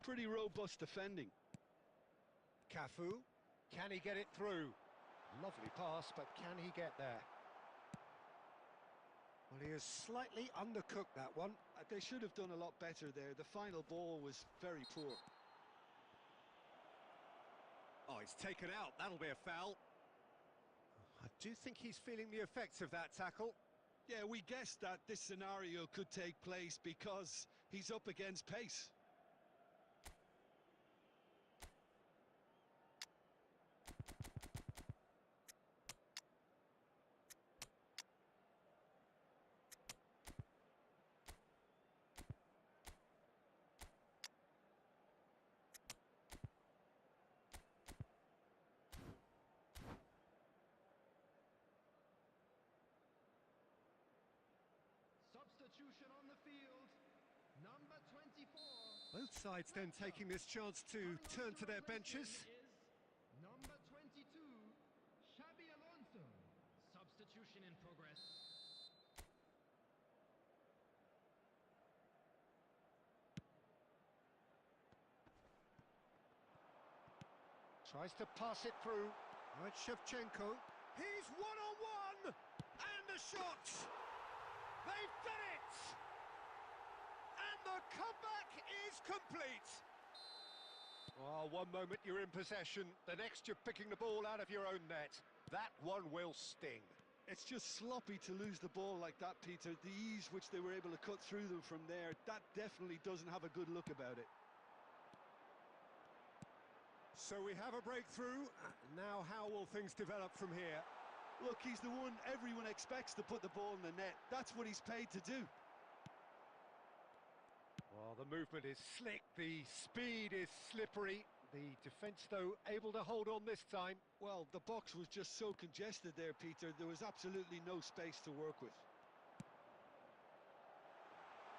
Pretty robust defending. Cafu, can he get it through? Lovely pass, but can he get there? Well, he has slightly undercooked that one. They should have done a lot better there. The final ball was very poor. Oh, he's taken out. That'll be a foul. I do think he's feeling the effects of that tackle. Yeah, we guessed that this scenario could take place because he's up against pace. Substitution on the field. Number 24. Both sides then taking this chance to turn to their benches. Number 22, Xabi Alonso. Substitution in progress. Tries to pass it through. Right, Shevchenko. He's one-on-one! And the shot! They've done it! And the comeback is complete! Oh, one moment you're in possession, the next you're picking the ball out of your own net. That one will sting. It's just sloppy to lose the ball like that, Peter. The ease which they were able to cut through them from there, that definitely doesn't have a good look about it. So we have a breakthrough. Now how will things develop from here? Look, he's the one everyone expects to put the ball in the net. That's what he's paid to do. Well, the movement is slick, the speed is slippery. The defence, though, able to hold on this time. Well, the box was just so congested there, Peter. There was absolutely no space to work with.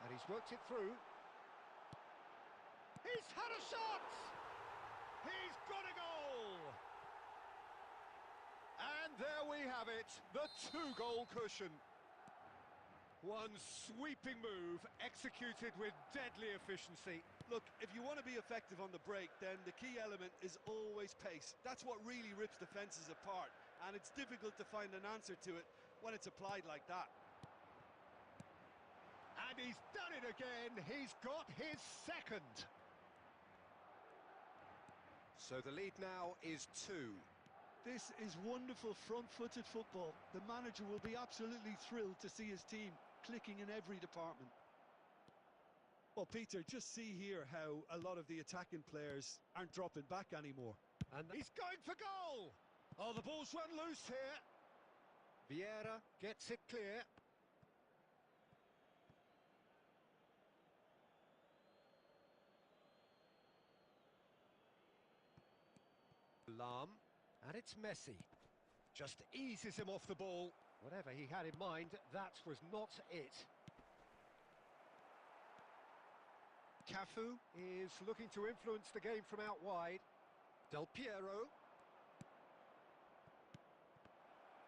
And he's worked it through. He's had a shot! He's got a goal! And there we have it, the two-goal cushion. One sweeping move, executed with deadly efficiency. Look, if you want to be effective on the break, then the key element is always pace. That's what really rips defences apart, and it's difficult to find an answer to it when it's applied like that. And he's done it again, he's got his second. So the lead now is 2. This is wonderful front-footed football. The manager will be absolutely thrilled to see his team clicking in every department. Well, Peter, just see here how a lot of the attacking players aren't dropping back anymore. And he's going for goal! Oh, the ball's run loose here. Vieira gets it clear. Lam, and it's Messi. Just eases him off the ball. Whatever he had in mind, that was not it. Cafu is looking to influence the game from out wide. Del Piero.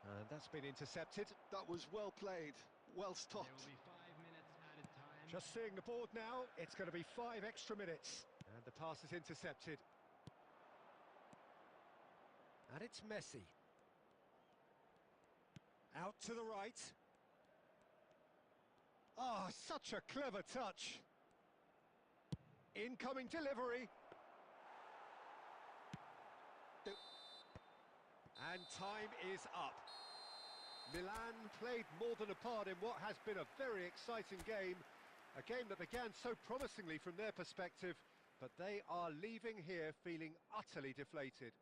And that's been intercepted. That was well played, well stopped. There will be 5 minutes added time. Just seeing the board now, it's going to be 5 extra minutes. And the pass is intercepted. And it's Messi. Out to the right. Ah, oh, such a clever touch. Incoming delivery. And time is up. Milan played more than a part in what has been a very exciting game. A game that began so promisingly from their perspective, But they are leaving here feeling utterly deflated.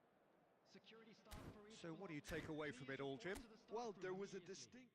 Security stop for each So what do you club. take away from it Please all, report Jim? to the staff Well, room there was a immediately. distinct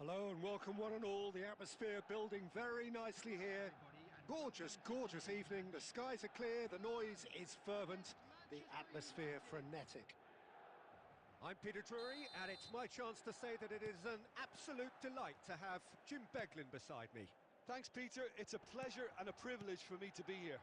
Hello and welcome one and all. The atmosphere building very nicely here. Gorgeous, gorgeous evening. The skies are clear, the noise is fervent, the atmosphere frenetic. I'm Peter Drury, and it's my chance to say that it is an absolute delight to have Jim Beglin beside me. Thanks, Peter. It's a pleasure and a privilege for me to be here.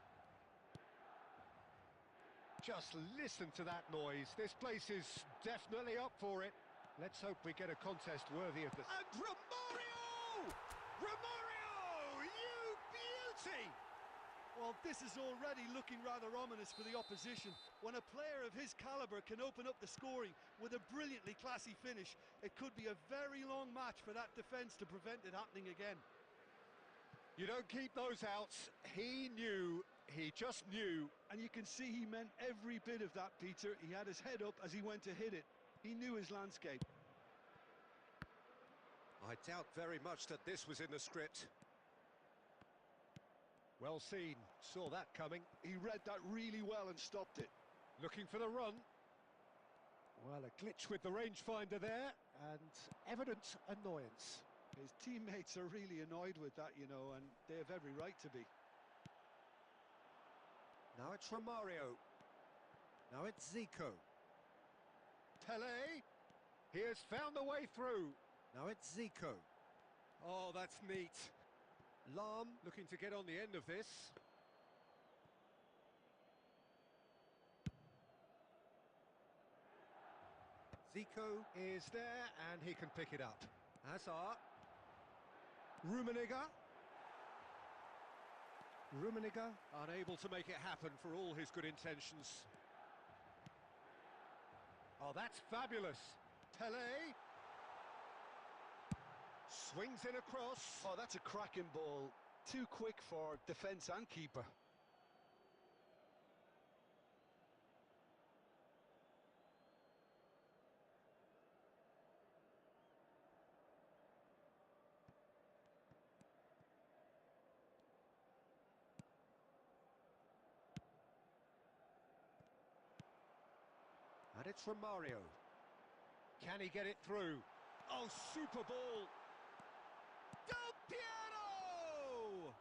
Just listen to that noise. This place is definitely up for it. Let's hope we get a contest worthy of the... And Romario! Romario! You beauty! Well, this is already looking rather ominous for the opposition. When a player of his calibre can open up the scoring with a brilliantly classy finish, it could be a very long match for that defence to prevent it happening again. You don't keep those outs. He knew, he just knew. And you can see he meant every bit of that, Peter. He had his head up as he went to hit it. He knew his landscape. I doubt very much that this was in the script. Well seen, saw that coming. He read that really well and stopped it. Looking for the run. Well, a glitch with the rangefinder there, and evident annoyance. His teammates are really annoyed with that, you know, and they have every right to be. Now it's Romario. Now it's Zico. Pele. He has found a way through. Now it's Zico. Oh, that's neat. Lam looking to get on the end of this. Zico is there and he can pick it up. Hazard. Rummenigge. Rummenigge unable to make it happen for all his good intentions. Oh, that's fabulous. Pele. Swings in across. Oh, that's a cracking ball. Too quick for defence and keeper. And it's Romario. Can he get it through? Oh, super ball. Del Piero!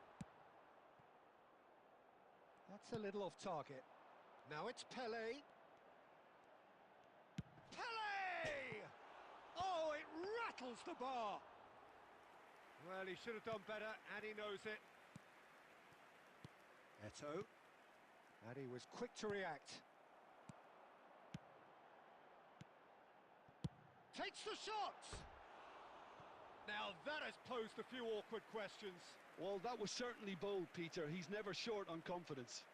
That's a little off target. Now it's Pele. Pele! Oh, it rattles the bar. Well, he should have done better, and he knows it. Eto. And he was quick to react. Takes the shot! Now that has posed a few awkward questions. Well, that was certainly bold, Peter. He's never short on confidence.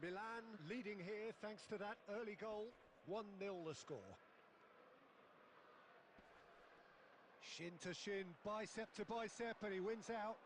Milan leading here thanks to that early goal. 1-0 the score. Shin to shin, bicep to bicep, and he wins out.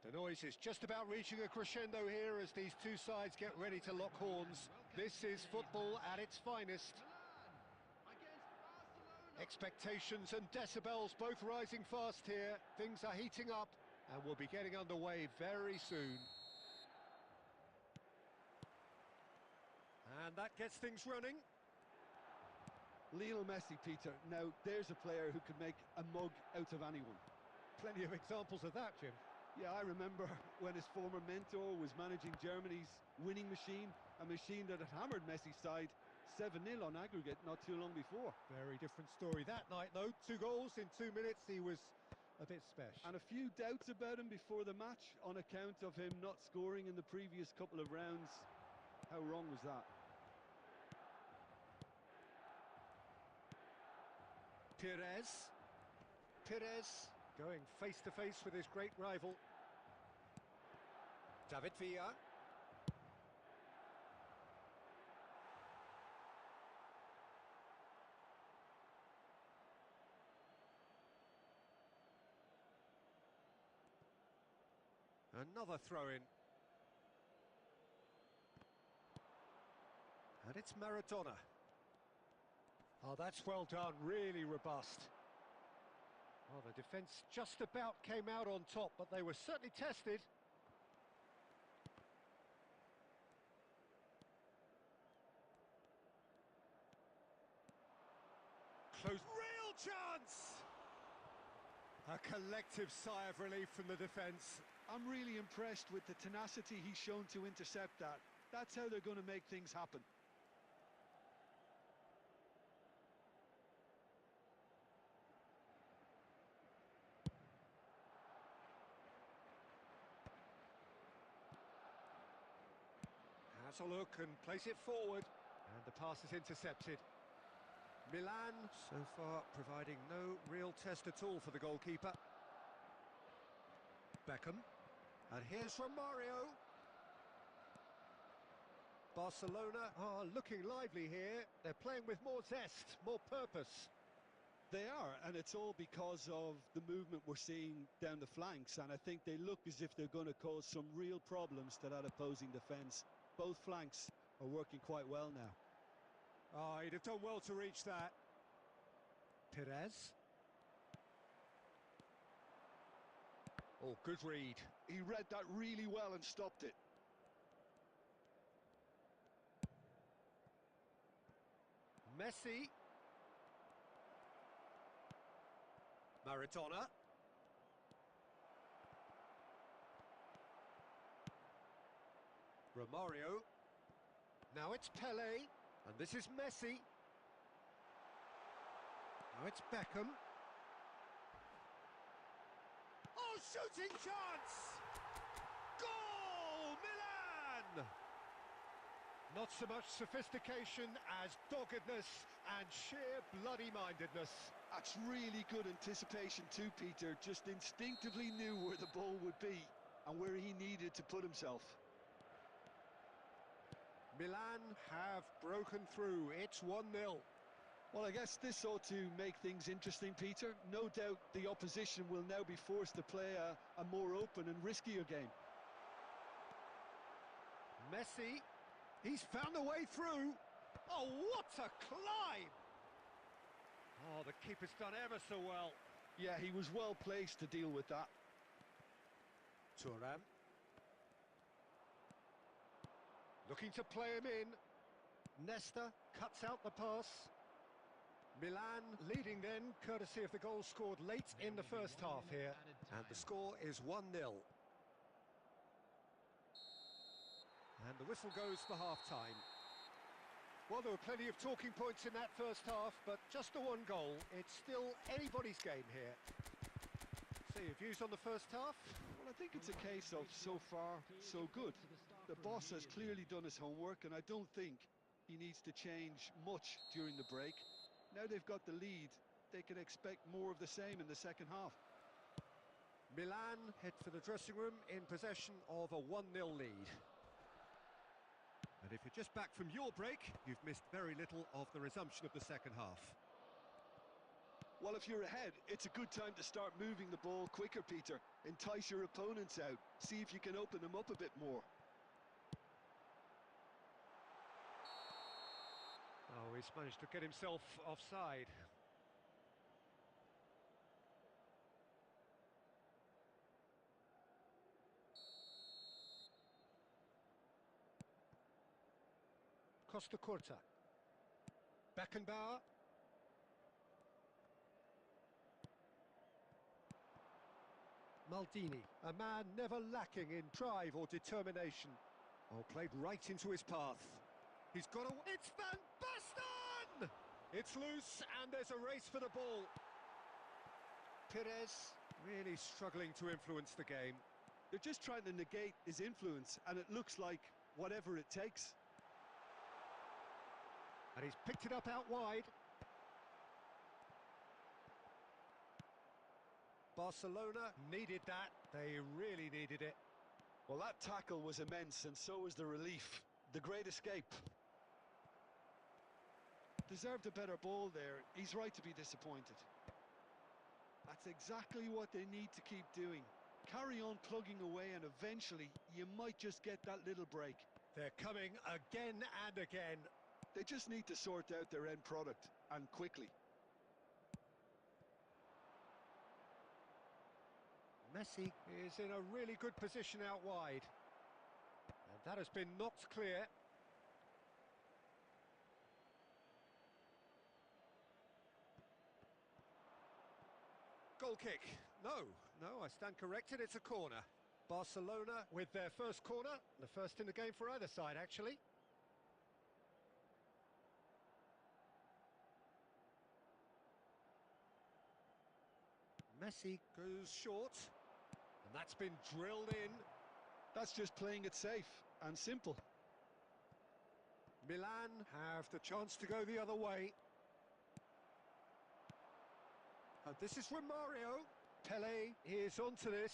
The noise is just about reaching a crescendo here as these two sides get ready to lock horns. This is football at its finest. Expectations and decibels both rising fast here. Things are heating up and we'll be getting underway very soon. And that gets things running. Lionel Messi, Peter. Now, there's a player who could make a mug out of anyone. Plenty of examples of that, Jim. Yeah, I remember when his former mentor was managing Germany's winning machine, a machine that had hammered Messi's side 7-0 on aggregate not too long before. Very different story that night, though. 2 goals in 2 minutes. He was a bit special. And a few doubts about him before the match on account of him not scoring in the previous couple of rounds. How wrong was that? Perez going face-to-face with his great rival. David Villa. Another throw-in. And it's Maradona. Oh, that's well done, really robust. Well, the defence just about came out on top, but they were certainly tested. Close, real chance! A collective sigh of relief from the defence. I'm really impressed with the tenacity he's shown to intercept that. That's how they're going to make things happen. Has a look and place it forward. And the pass is intercepted. Milan, so far, providing no real test at all for the goalkeeper. Beckham. And here's Romario. Barcelona are looking lively here. They're playing with more zest, more purpose. They are, and it's all because of the movement we're seeing down the flanks, and I think they look as if they're going to cause some real problems to that opposing defence. Both flanks are working quite well now. Oh, he'd have done well to reach that. Perez. Oh, good read. He read that really well and stopped it. Messi. Maradona. Romario. Now it's Pele. And this is Messi. Now it's Beckham. Oh, shooting chance! Goal! Milan! Not so much sophistication as doggedness and sheer bloody-mindedness. That's really good anticipation too, Peter. Just instinctively knew where the ball would be and where he needed to put himself. Milan have broken through. It's 1-0. Well, I guess this ought to make things interesting, Peter. No doubt the opposition will now be forced to play a more open and riskier game. Messi, he's found a way through. Oh, what a climb! Oh, the keeper's done ever so well. Yeah, he was well placed to deal with that. Thuram. Looking to play him in. Nesta cuts out the pass. Milan leading then, courtesy of the goal scored late in the first half here. And the score is 1-0. And the whistle goes for half-time. Well, there were plenty of talking points in that first half, but just the one goal. It's still anybody's game here. So your views on the first half? Well, I think it's a case of so far, so good. The boss has clearly done his homework, and I don't think he needs to change much during the break. Now they've got the lead, they can expect more of the same in the second half. Milan head for the dressing room in possession of a 1-0 lead. And if you're just back from your break, you've missed very little of the resumption of the second half. Well, if you're ahead, it's a good time to start moving the ball quicker, Peter. Entice your opponents out. See if you can open them up a bit more. Oh, he's managed to get himself offside. Costa Curta. Beckenbauer. Maldini, a man never lacking in drive or determination. Oh, played right into his path. He's got a... It's Van Basten! It's loose, and there's a race for the ball. Perez really struggling to influence the game. They're just trying to negate his influence, and it looks like whatever it takes. And he's picked it up out wide. Barcelona needed that. They really needed it. Well, that tackle was immense, and so was the relief. The great escape. Deserved a better ball there. He's right to be disappointed. That's exactly what they need to keep doing. Carry on plugging away, and eventually you might just get that little break. They're coming again and again. They just need to sort out their end product, and quickly. Messi is in a really good position out wide. And that has been knocked clear. Goal kick. No, I stand corrected, it's a corner. Barcelona with their first corner, the first in the game for either side, actually. Messi goes short, and that's been drilled in. That's just playing it safe and simple. Milan have the chance to go the other way. This is Romario. Pele is onto this.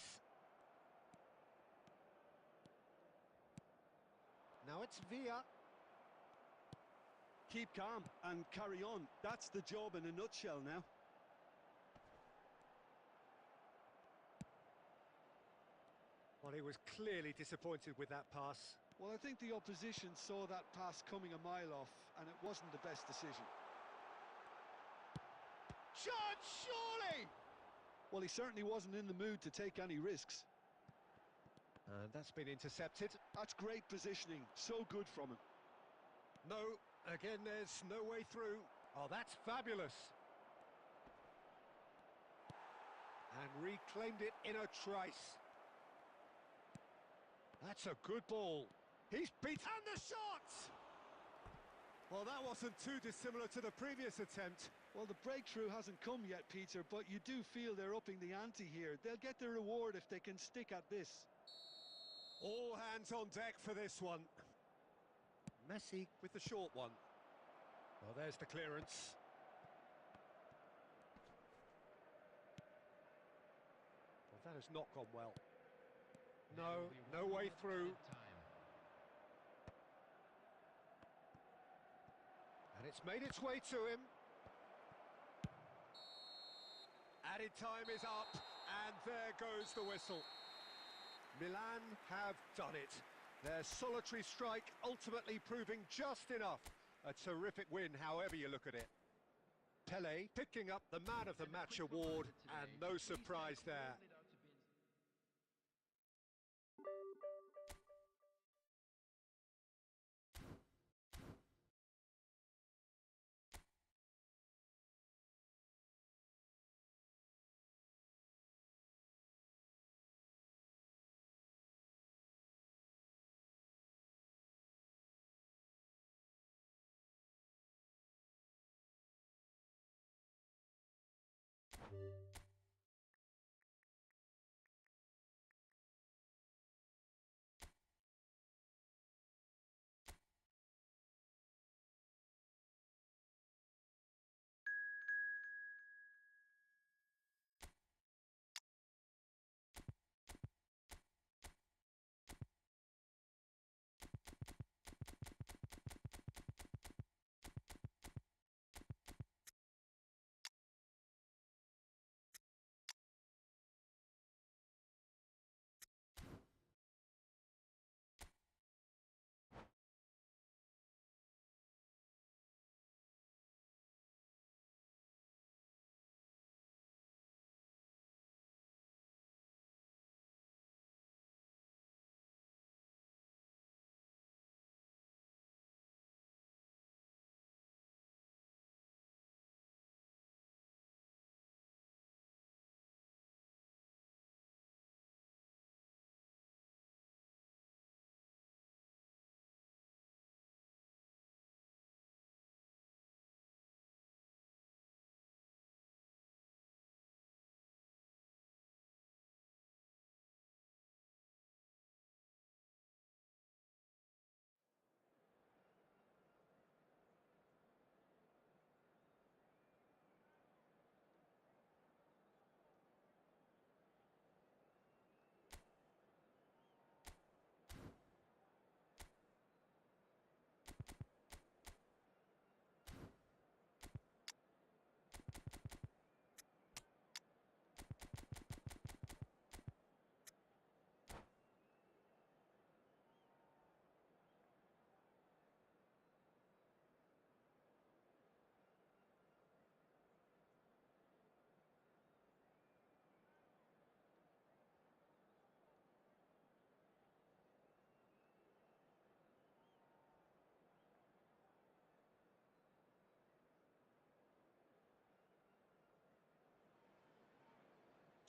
Now it's Villa. Keep calm and carry on. That's the job in a nutshell now. Well, he was clearly disappointed with that pass. Well, I think the opposition saw that pass coming a mile off, and it wasn't the best decision. Shot, surely! Well, he certainly wasn't in the mood to take any risks. And that's been intercepted. That's great positioning. So good from him. No, again, there's no way through. Oh, that's fabulous. And reclaimed it in a trice. That's a good ball. He's beat... And the shot! Well, that wasn't too dissimilar to the previous attempt. Well, the breakthrough hasn't come yet, Peter, but you do feel they're upping the ante here. They'll get their reward if they can stick at this. All hands on deck for this one. Messi with the short one. Well, there's the clearance. Well, that has not gone well. No way through. And it's made its way to him. Added time is up, and there goes the whistle. Milan have done it. Their solitary strike ultimately proving just enough. A terrific win, however you look at it. Pele picking up the Man of the Match award, and no surprise there.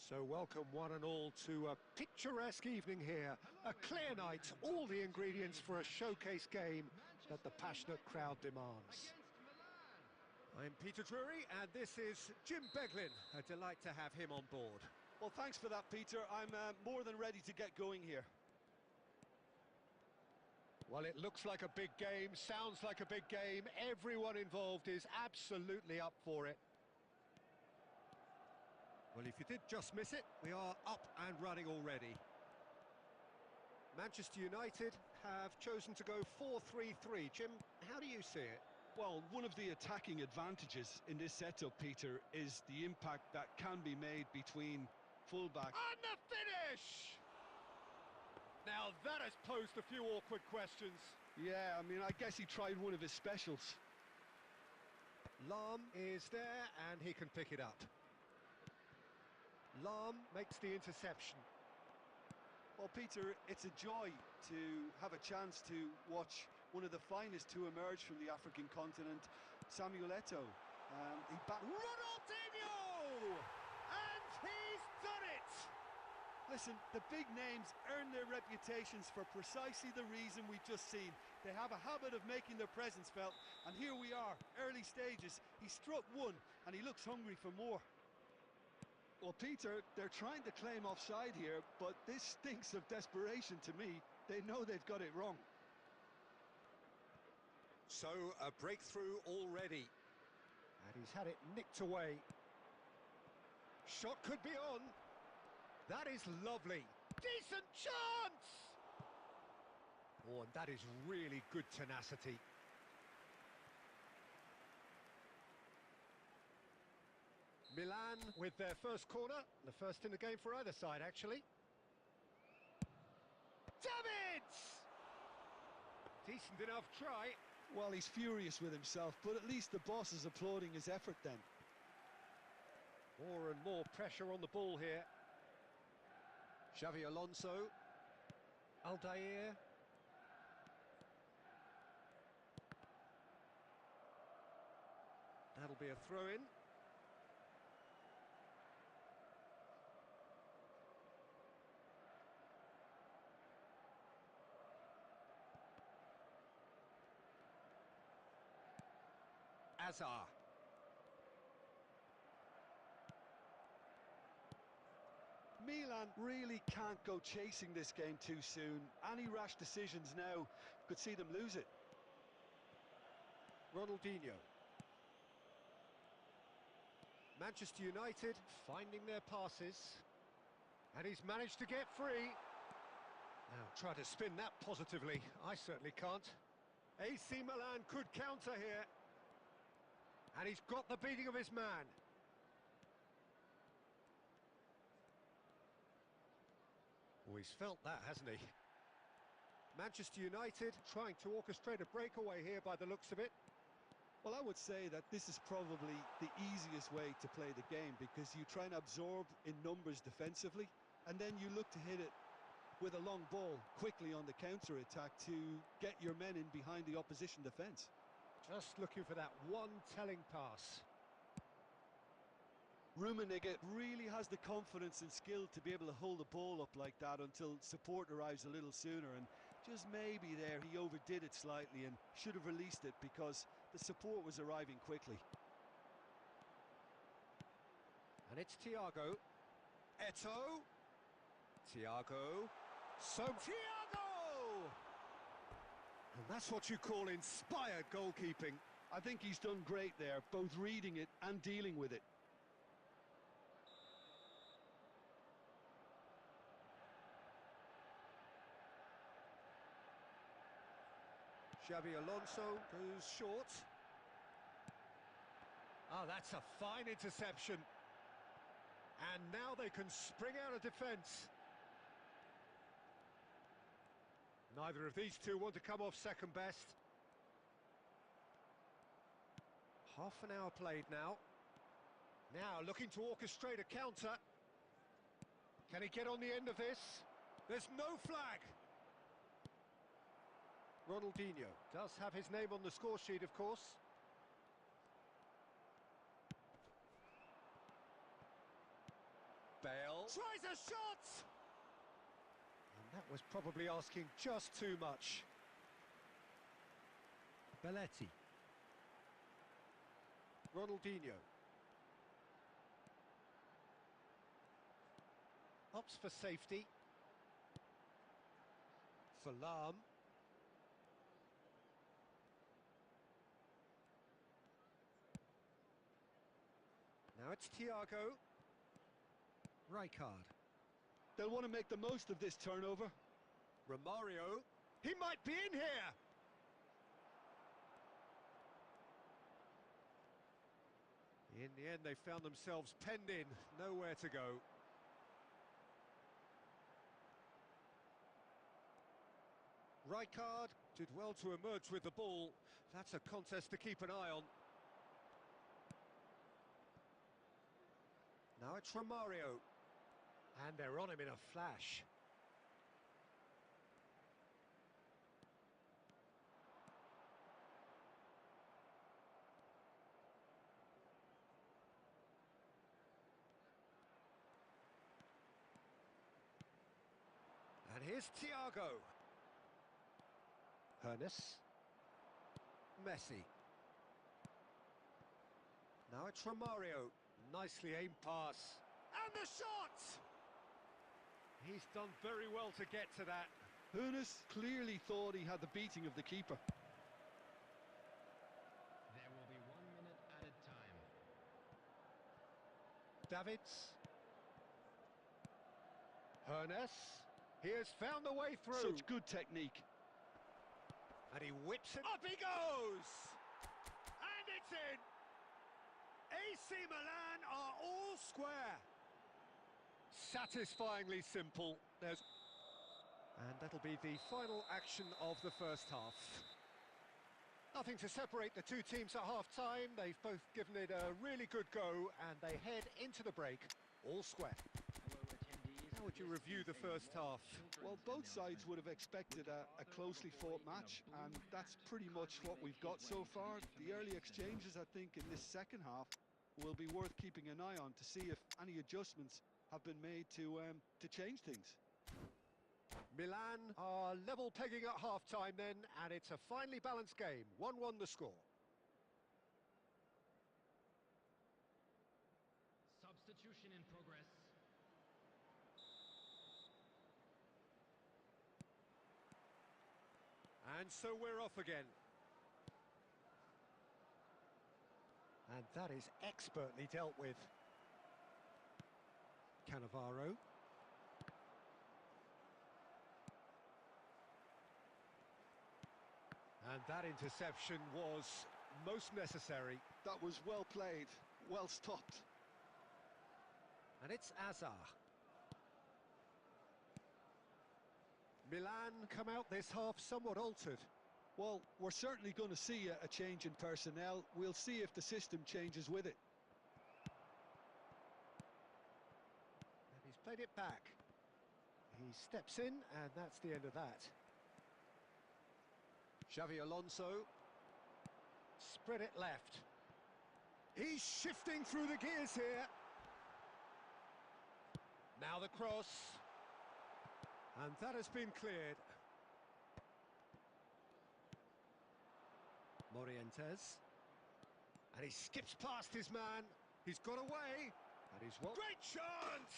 So welcome one and all to a picturesque evening here. A clear night, all the ingredients for a showcase game that the passionate crowd demands. I'm Peter Drury and this is Jim Beglin. A delight to have him on board. Well, thanks for that, Peter. I'm more than ready to get going here. Well, it looks like a big game, sounds like a big game. Everyone involved is absolutely up for it. Well, if you did just miss it, we are up and running already. Manchester United have chosen to go 4-3-3. Jim, how do you see it? Well, one of the attacking advantages in this setup, Peter, is the impact that can be made between fullback. And the finish! Now that has posed a few awkward questions. Yeah, I mean, I guess he tried one of his specials. Lahm is there and he can pick it up. Lahm makes the interception. Well, Peter, it's a joy to have a chance to watch one of the finest to emerge from the African continent, Samuel Eto'o. Ronaldinho! And he's done it! Listen, the big names earn their reputations for precisely the reason we've just seen. They have a habit of making their presence felt, and here we are, early stages. He struck one, and he looks hungry for more. Well, Peter, they're trying to claim offside here, but this stinks of desperation to me. They know they've got it wrong. So, a breakthrough already. And he's had it nicked away. Shot could be on. That is lovely. Decent chance! Oh, and that is really good tenacity. Milan with their first corner, the first in the game for either side, actually. Davids! Decent enough try. Well, he's furious with himself, but at least the boss is applauding his effort then. More and more pressure on the ball here. Xavi Alonso. Aldair. That'll be a throw-in. Azar. Milan really can't go chasing this game too soon. Any rash decisions now could see them lose it. Ronaldinho. Manchester United finding their passes. And he's managed to get free. Now try to spin that positively. I certainly can't. AC Milan could counter here. And he's got the beating of his man. Oh, he's felt that, hasn't he? Manchester United trying to orchestrate a breakaway here by the looks of it. Well, I would say that this is probably the easiest way to play the game because you try and absorb in numbers defensively and then you look to hit it with a long ball quickly on the counter-attack to get your men in behind the opposition defence. Just looking for that one telling pass. Rummenigge really has the confidence and skill to be able to hold the ball up like that until support arrives a little sooner, and just maybe there he overdid it slightly and should have released it because the support was arriving quickly. And it's Thiago. Eto'o. Thiago. Thiago! And that's what you call inspired goalkeeping. I think he's done great there, both reading it and dealing with it. Xavi Alonso goes short. Ah, that's a fine interception. And now they can spring out of defence. Neither of these two want to come off second best. Half an hour played now. Now looking to orchestrate a counter. Can he get on the end of this? There's no flag. Ronaldinho does have his name on the score sheet, of course. Bale. the shot! And that was probably asking just too much. Belletti. Ronaldinho. Opts for safety. For Lahm. Now it's Thiago. Rijkaard. They'll want to make the most of this turnover. Romario. He might be in here! In the end, they found themselves penned in, nowhere to go. Rijkaard did well to emerge with the ball. That's a contest to keep an eye on. Now it's Romario. And they're on him in a flash. And here's Thiago. Hernes. Messi. Now it's Romario. Nicely aimed pass. And the shot! He's done very well to get to that. Hernes clearly thought he had the beating of the keeper. There will be 1 minute added time. Davids. Hernes. He has found the way through. Such good technique. And he whips it. Up he goes! And it's in! AC Milan are all square. Satisfyingly simple. And that'll be the final action of the first half. Nothing to separate the two teams at half-time. They've both given it a really good go, and they head into the break all square. How would you review the first half? Well, both sides would have expected a closely fought match, and that's pretty much what we've got so far. The early exchanges, I think, in this second half will be worth keeping an eye on to see if any adjustments have been made to change things. Milan are level pegging at half-time then, and it's a finely balanced game. 1-1 the score. Substitution in progress. And so we're off again. And that is expertly dealt with. Cannavaro. And that interception was most necessary. That was well played, well stopped. And it's Azar. Milan come out this half somewhat altered. Well, we're certainly going to see a change in personnel. We'll see if the system changes with it. And he's played it back. He steps in, and that's the end of that. Xavi Alonso. Spread it left. He's shifting through the gears here. Now the cross. And that has been cleared. Morientes. And he skips past his man. He's got away. And he's what? Great chance!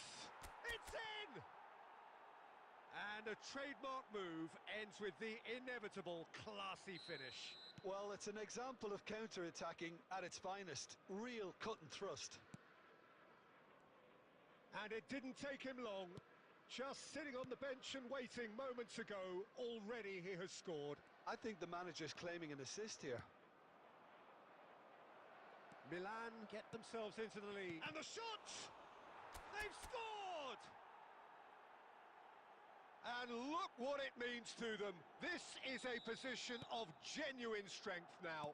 It's in! And a trademark move ends with the inevitable classy finish. Well, it's an example of counter-attacking at its finest. Real cut and thrust. And it didn't take him long. Just sitting on the bench and waiting moments ago, already he has scored. I think the manager's claiming an assist here. Milan get themselves into the lead. And the shot! They've scored! And look what it means to them. This is a position of genuine strength now.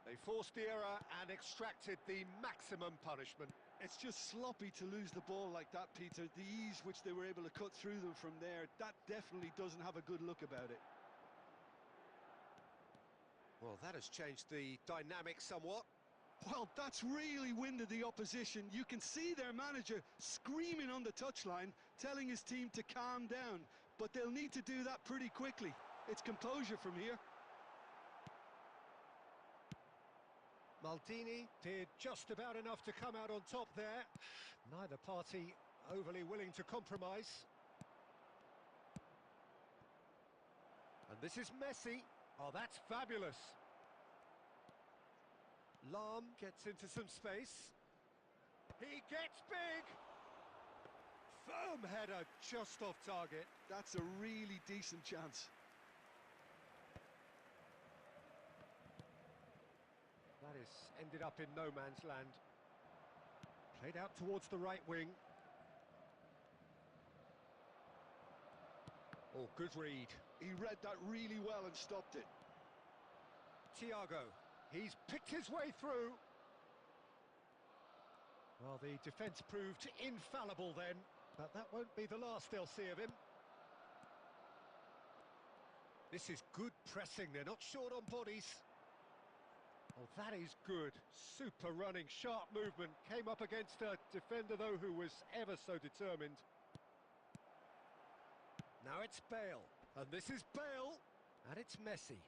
They forced the error and extracted the maximum punishment. It's just sloppy to lose the ball like that, Peter. The ease which they were able to cut through them from there, that definitely doesn't have a good look about it. Well, that has changed the dynamic somewhat. Well, that's really winded the opposition. You can see their manager screaming on the touchline, telling his team to calm down. But they'll need to do that pretty quickly. It's composure from here. Maldini did just about enough to come out on top there. Neither party overly willing to compromise. And this is Messi. Oh, that's fabulous. Lahm gets into some space. He gets big. Firm header just off target. That's a really decent chance. That is ended up in no man's land. Played out towards the right wing. Oh, good read. He read that really well and stopped it. Thiago, he's picked his way through. Well, the defence proved infallible then, but that won't be the last they'll see of him. This is good pressing, they're not short on bodies. Oh, that is good. Super running, sharp movement. Came up against a defender, though, who was ever so determined. Now it's Bale, and this is Bale, and it's Messi.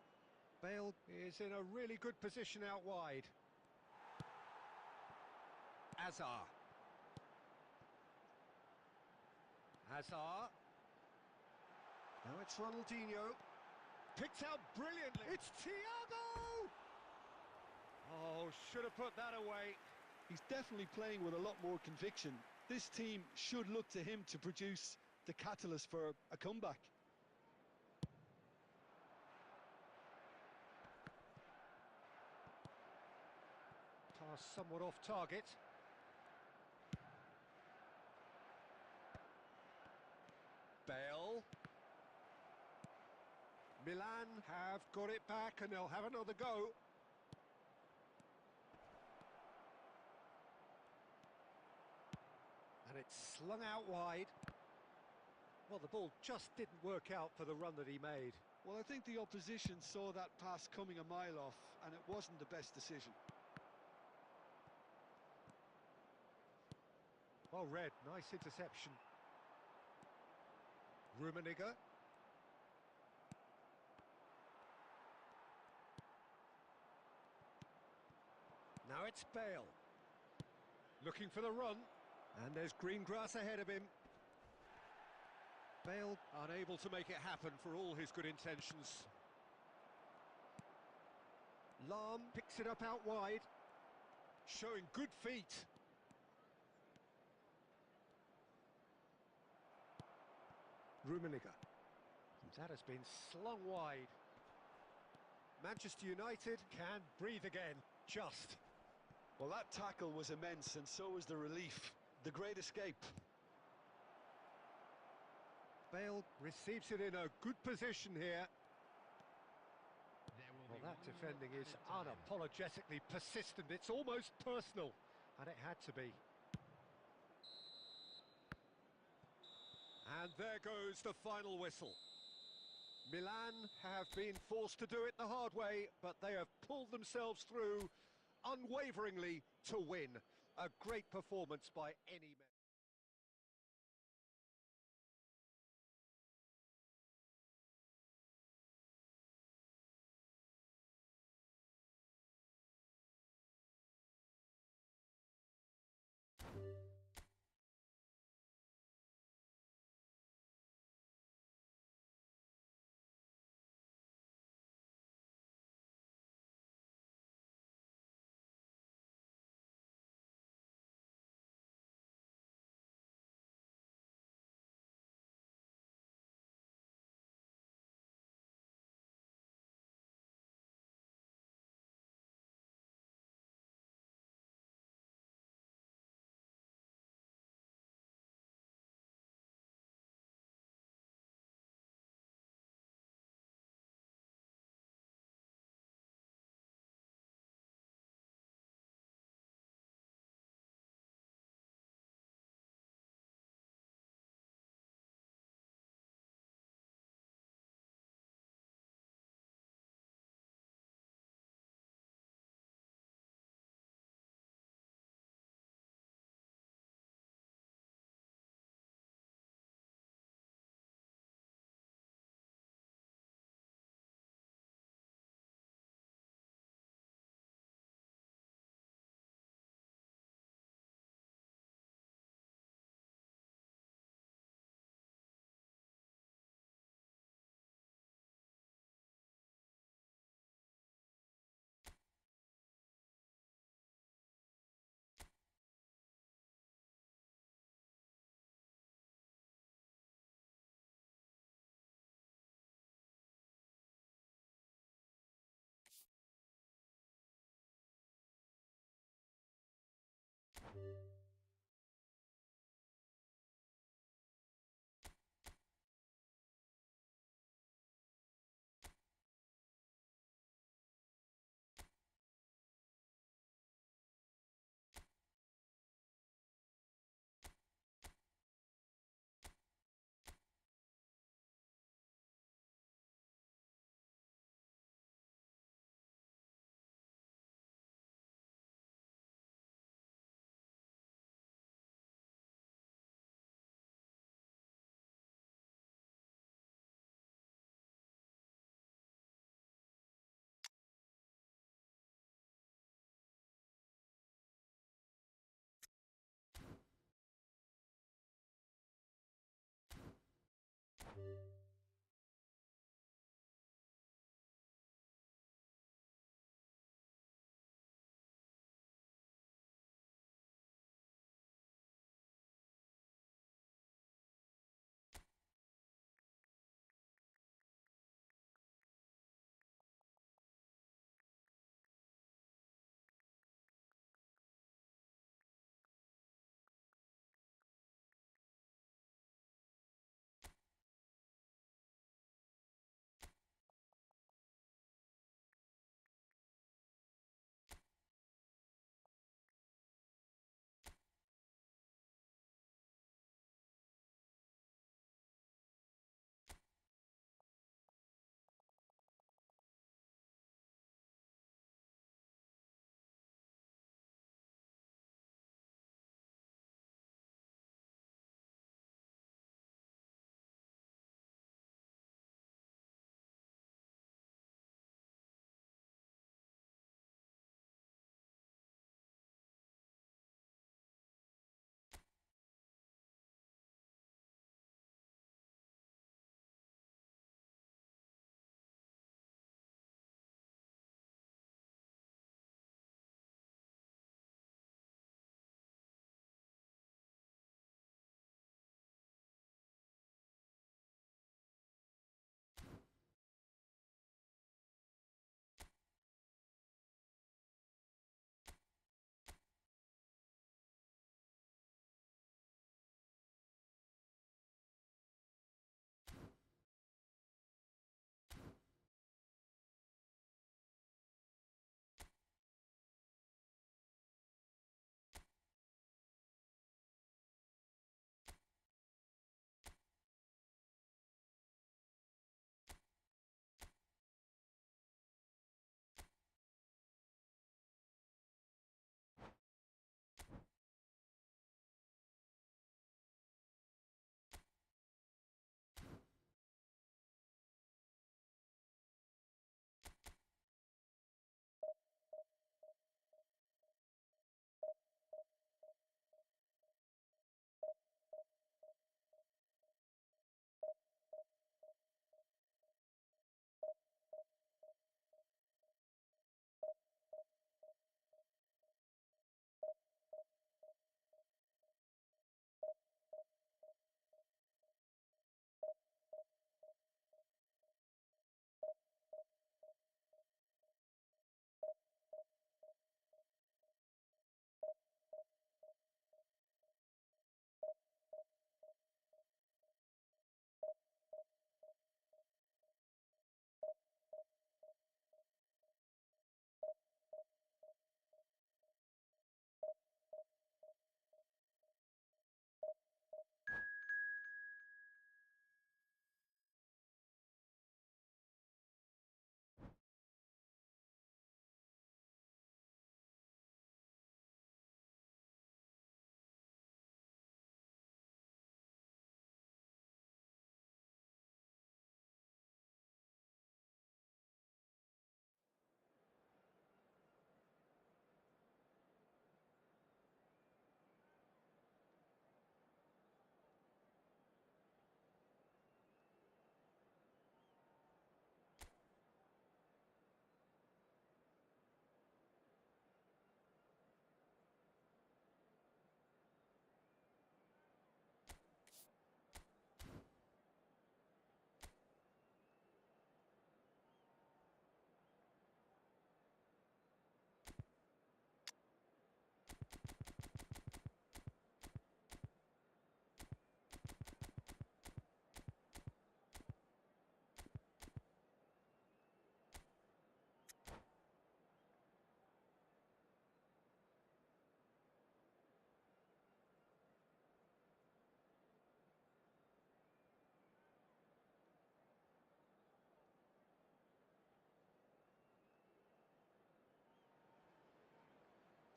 Bale is in a really good position out wide. Hazard. Hazard. Now it's Ronaldinho. Picked out brilliantly. It's Thiago! Oh, should have put that away. He's definitely playing with a lot more conviction. This team should look to him to produce the catalyst for a comeback. Pass somewhat off target. Bale. Milan have got it back and they'll have another go. And it's slung out wide. Well, the ball just didn't work out for the run that he made. Well, I think the opposition saw that pass coming a mile off, and it wasn't the best decision. Well read, nice interception. Rummenigge. Now it's Bale. Looking for the run. And there's green grass ahead of him. Bale unable to make it happen for all his good intentions. Lahm picks it up out wide. Showing good feet. Rummenigge. That has been slung wide. Manchester United can breathe again. Just. Well, that tackle was immense, and so was the relief. The great escape. Bale receives it in a good position here. Well, that defending is unapologetically persistent. It's almost personal, and it had to be. And there goes the final whistle. Milan have been forced to do it the hard way, but they have pulled themselves through unwaveringly to win. A great performance by any man.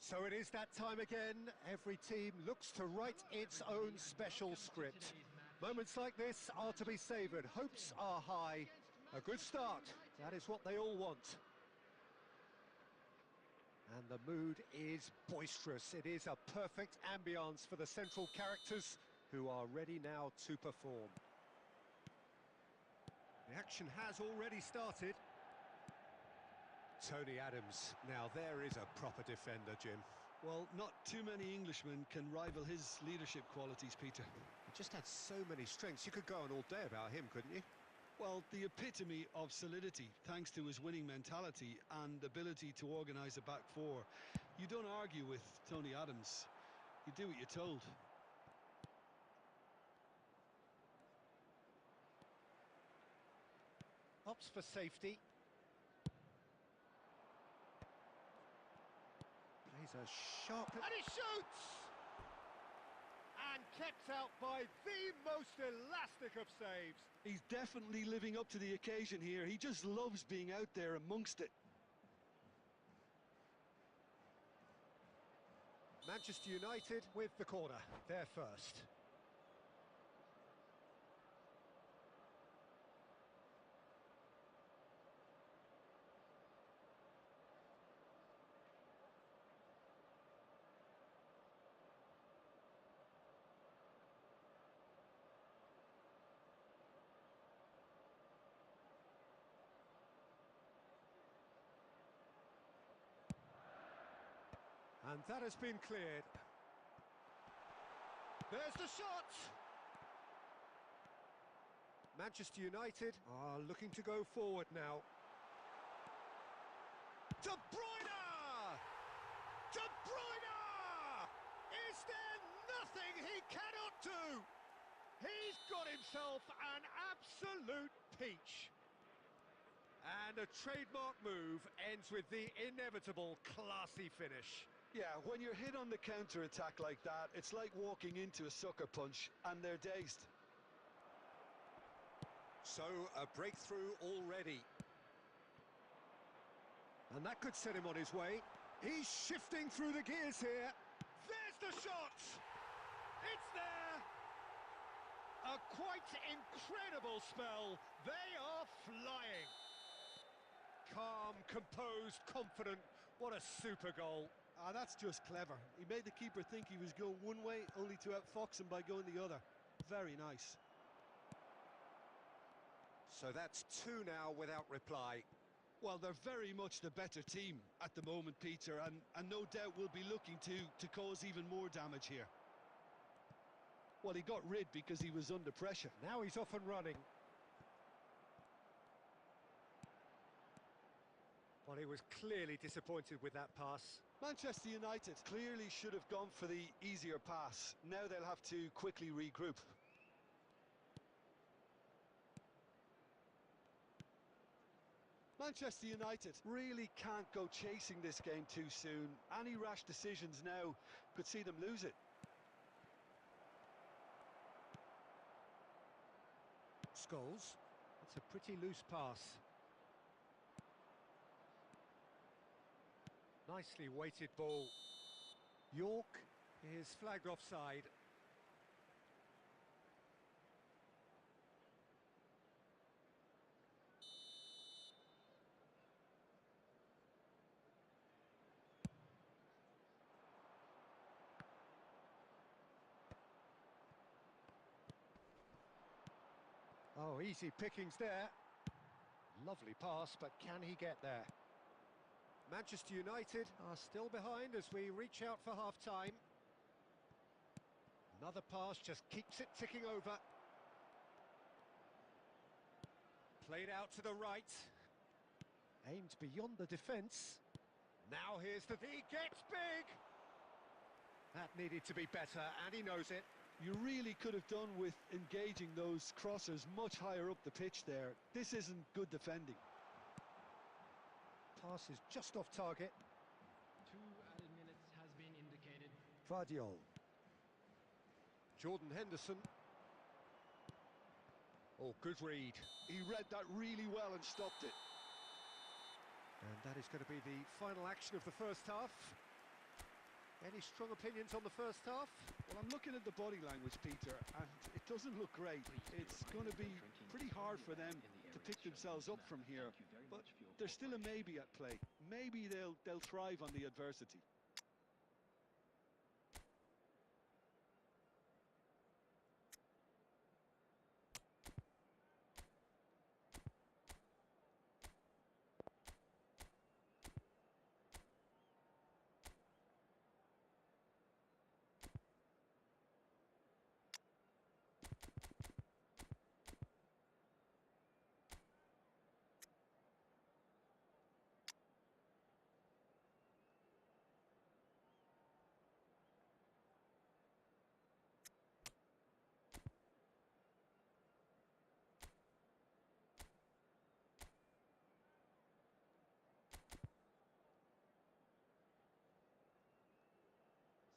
So it is that time again. Every team looks to write its own special script. Moments like this are to be savoured. Hopes are high. A good start, that is what they all want. And the mood is boisterous. It is a perfect ambience for the central characters who are ready now to perform. The action has already started. Tony Adams, now there is a proper defender, Jim. Well, not too many Englishmen can rival his leadership qualities, Peter. He just had so many strengths. You could go on all day about him, couldn't you? Well, the epitome of solidity, thanks to his winning mentality and ability to organise a back four. You don't argue with Tony Adams. You do what you're told. Opts for safety. Plays a sharp... And he shoots! And kept out by the most elastic of saves. He's definitely living up to the occasion here. He just loves being out there amongst it. Manchester United with the corner. They're first. And that has been cleared. There's the shot! Manchester United are looking to go forward now. De Bruyne! De Bruyne! Is there nothing he cannot do? He's got himself an absolute peach. And a trademark move ends with the inevitable classy finish. Yeah, when you're hit on the counter-attack like that, it's like walking into a sucker punch and they're dazed. So, a breakthrough already. And that could set him on his way. He's shifting through the gears here. There's the shot! It's there! A quite incredible spell. They are flying. Calm, composed, confident. What a super goal. That's just clever. He made the keeper think he was going one way, only to outfox him by going the other. Very nice. So that's two now without reply. Well, they're very much the better team at the moment, Peter, and no doubt will be looking to cause even more damage here. Well, he got rid because he was under pressure. Now he's off and running. Well, he was clearly disappointed with that pass. Manchester United clearly should have gone for the easier pass. Now they'll have to quickly regroup. Manchester United really can't go chasing this game too soon. Any rash decisions now could see them lose it. Scholes. It's a pretty loose pass. Nicely weighted ball. York is flagged offside. Oh, easy pickings there. Lovely pass, but can he get there? Manchester United are still behind as we reach out for half-time. Another pass just keeps it ticking over. Played out to the right. Aimed beyond the defence. Now here's the... He gets big! That needed to be better, and he knows it. You really could have done with engaging those crossers much higher up the pitch there. This isn't good defending. Pass is just off target. 2 added minutes has been indicated. Vardiol. Jordan Henderson. Oh, good read. He read that really well and stopped it. And that is going to be the final action of the first half. Any strong opinions on the first half? Well, I'm looking at the body language, Peter, and it doesn't look great. It's going to be pretty hard for them to pick themselves up from here, but there's still a maybe at play. Maybe they'll thrive on the adversity.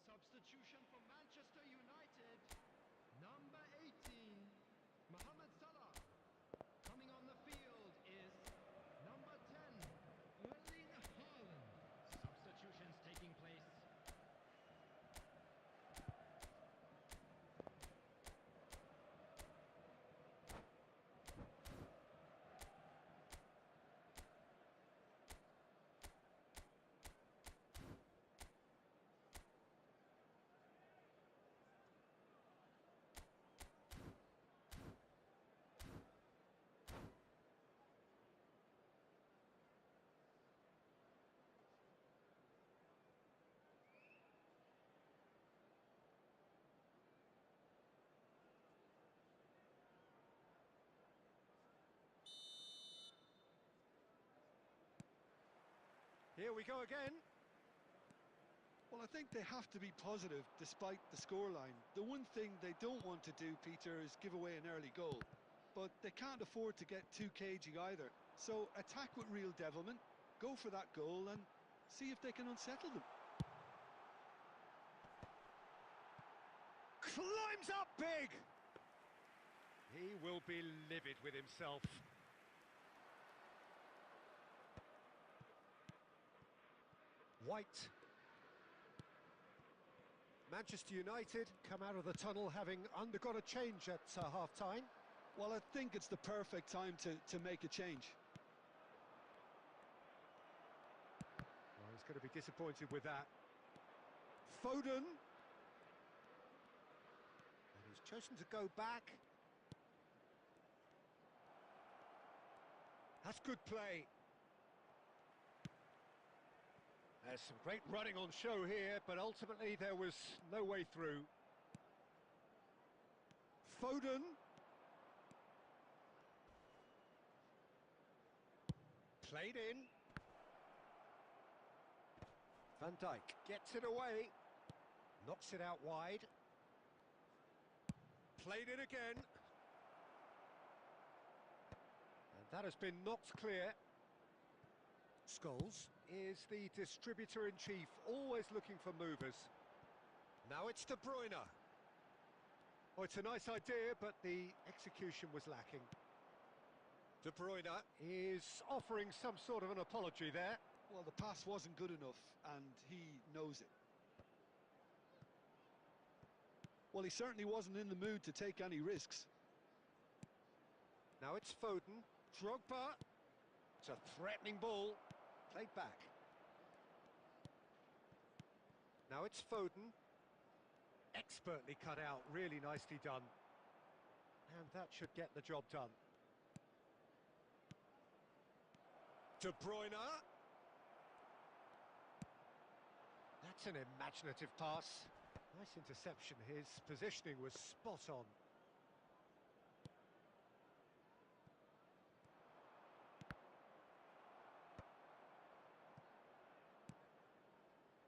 Substitution for Manchester United. Number 18, Mohamed Salah. Coming on the field is number 10, Erling Haaland. Substitutions taking place. Here we go again. Well, I think they have to be positive despite the scoreline. The one thing they don't want to do, Peter, is give away an early goal. But they can't afford to get too cagey either. So attack with real devilment, go for that goal and see if they can unsettle them. Climbs up big! He will be livid with himself. White. Manchester United come out of the tunnel having undergone a change at half-time. Well, I think it's the perfect time to make a change. Well, he's going to be disappointed with that. Foden. And he's chosen to go back. That's good play. There's some great running on show here, but ultimately there was no way through. Foden. Played in. Van Dijk gets it away. Knocks it out wide. Played in again. And that has been knocked clear. Scholes is the distributor-in-chief, always looking for movers. Now it's De Bruyne. Oh, it's a nice idea, but the execution was lacking. De Bruyne is offering some sort of an apology there. Well, the pass wasn't good enough, and he knows it. Well, he certainly wasn't in the mood to take any risks. Now it's Foden. Drogba. It's a threatening ball. Played back. Now it's Foden. Expertly cut out, really nicely done. And that should get the job done. De Bruyne. That's an imaginative pass. Nice interception. His positioning was spot on.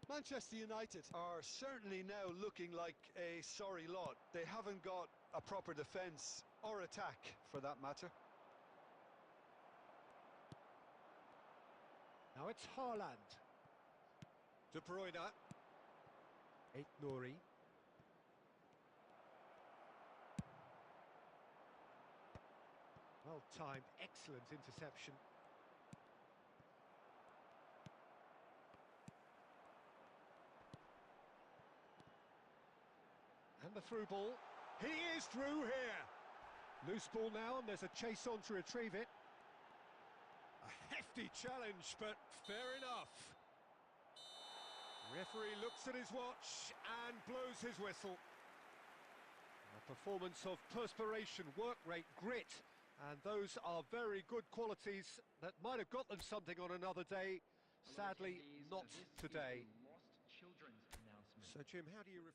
Manchester United are certainly now looking like a sorry lot. They haven't got a proper defence or attack, for that matter. Now it's Haaland. De Bruyne. Nouri. Well timed, excellent interception. the through ball. He is through here. Loose ball now, and there's a chase on to retrieve it. A hefty challenge, but fair enough. Referee looks at his watch and blows his whistle. A performance of perspiration, work rate, grit, and those are very good qualities that might have got them something on another day. Sadly, not today. So, Jim, how do you...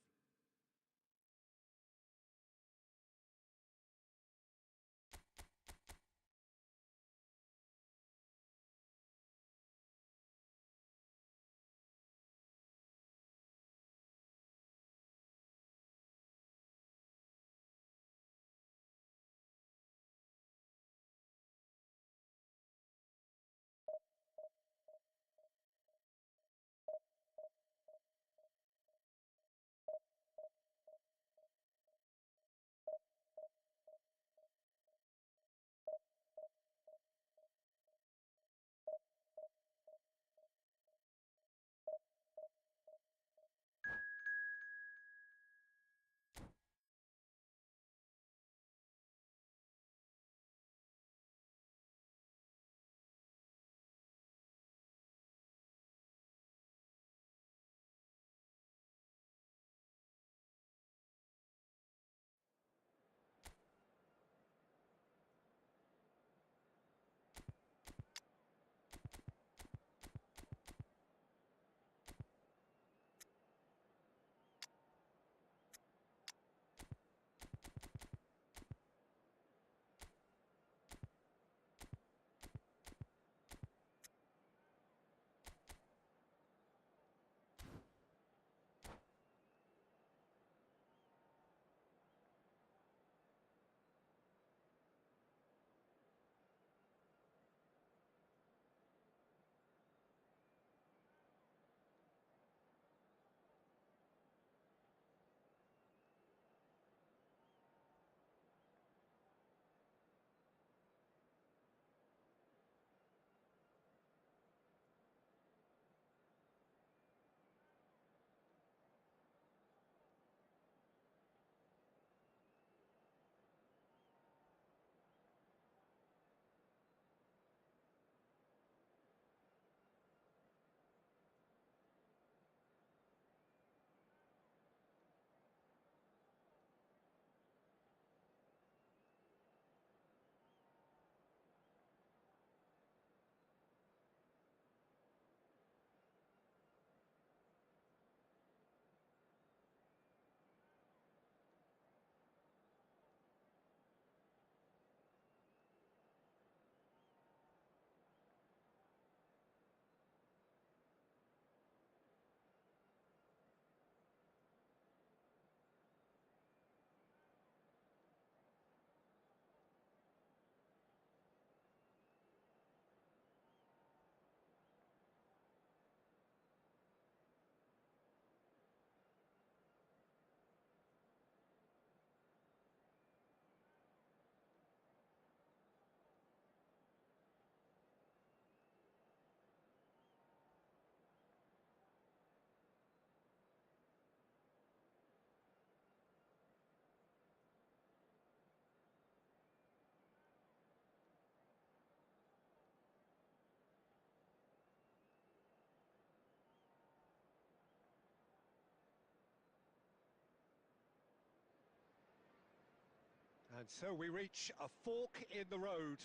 And so we reach a fork in the road.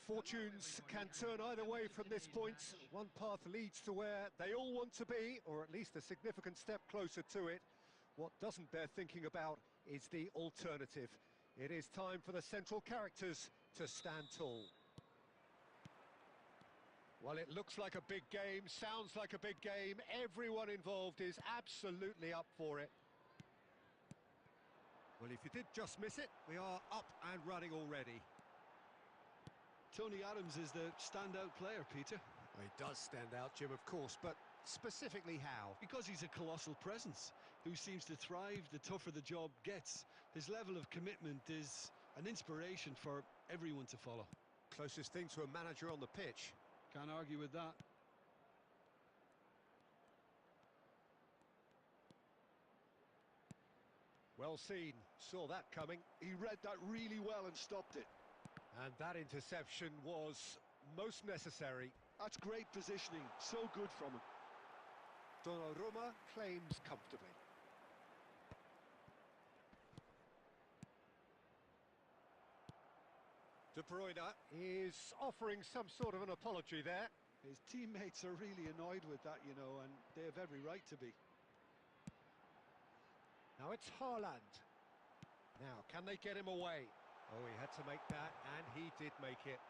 Fortunes can turn either way from this point. One path leads to where they all want to be, or at least a significant step closer to it. What doesn't bear thinking about is the alternative. It is time for the central characters to stand tall. Well, it looks like a big game, sounds like a big game. Everyone involved is absolutely up for it. Well, if you did just miss it, we are up and running already. Tony Adams is the standout player, Peter. Well, he does stand out, Jim, of course, but specifically how? Because he's a colossal presence who seems to thrive the tougher the job gets. His level of commitment is an inspiration for everyone to follow. Closest thing to a manager on the pitch. Can't argue with that. Well seen, saw that coming. He read that really well and stopped it. And that interception was most necessary. That's great positioning, so good from him. Donnarumma claims comfortably. De Bruyne is offering some sort of an apology there. His teammates are really annoyed with that, you know, and they have every right to be. Now it's Haaland. Now, can they get him away? Oh, he had to make that, and he did make it.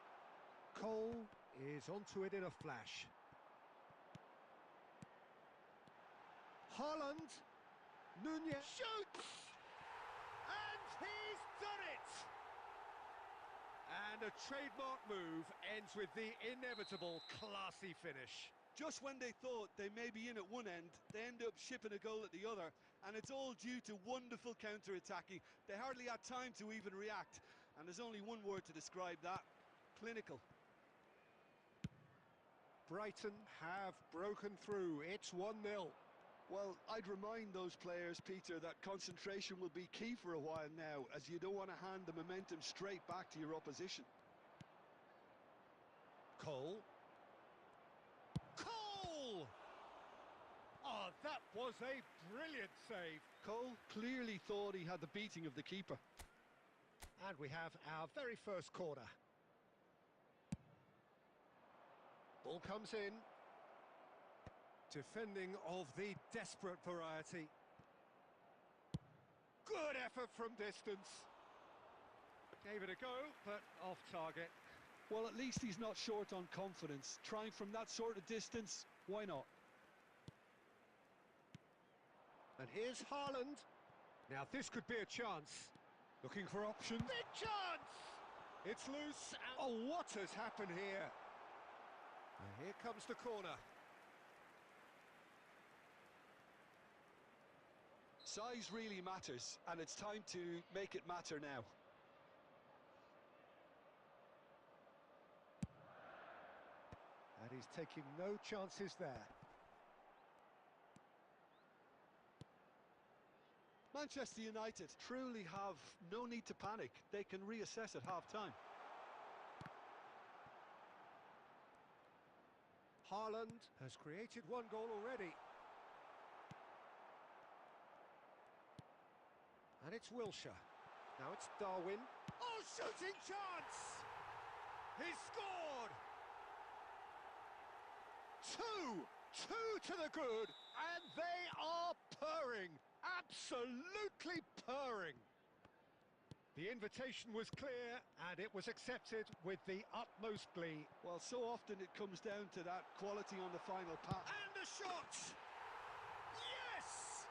Cole is onto it in a flash. Haaland. Nunez shoots! And he's done it! And a trademark move ends with the inevitable classy finish. Just when they thought they may be in at one end, they end up shipping a goal at the other, and it's all due to wonderful counter-attacking. They hardly had time to even react, and there's only one word to describe that: clinical. Brighton have broken through. It's 1-0. Well, I'd remind those players, Peter, that concentration will be key for a while now, as you don't want to hand the momentum straight back to your opposition. Cole. Cole! Oh, that was a brilliant save. Cole clearly thought he had the beating of the keeper. And we have our very first corner. Ball comes in. Defending of the desperate variety. Good effort from distance. Gave it a go, but off target. Well, at least he's not short on confidence. Trying from that sort of distance, why not? And here's Haaland. Now this could be a chance. Looking for options. Big chance! It's loose. And oh, what has happened here? And here comes the corner. Size really matters, and it's time to make it matter now. And he's taking no chances there. Manchester United truly have no need to panic. They can reassess at half-time. Haaland has created one goal already. And it's Wilshere. Now it's Darwin. Oh, shooting chance! He scored! Two to the good, and they are purring. Absolutely purring. The invitation was clear, and it was accepted with the utmost glee. Well, so often it comes down to that quality on the final pass. And a shot! Yes!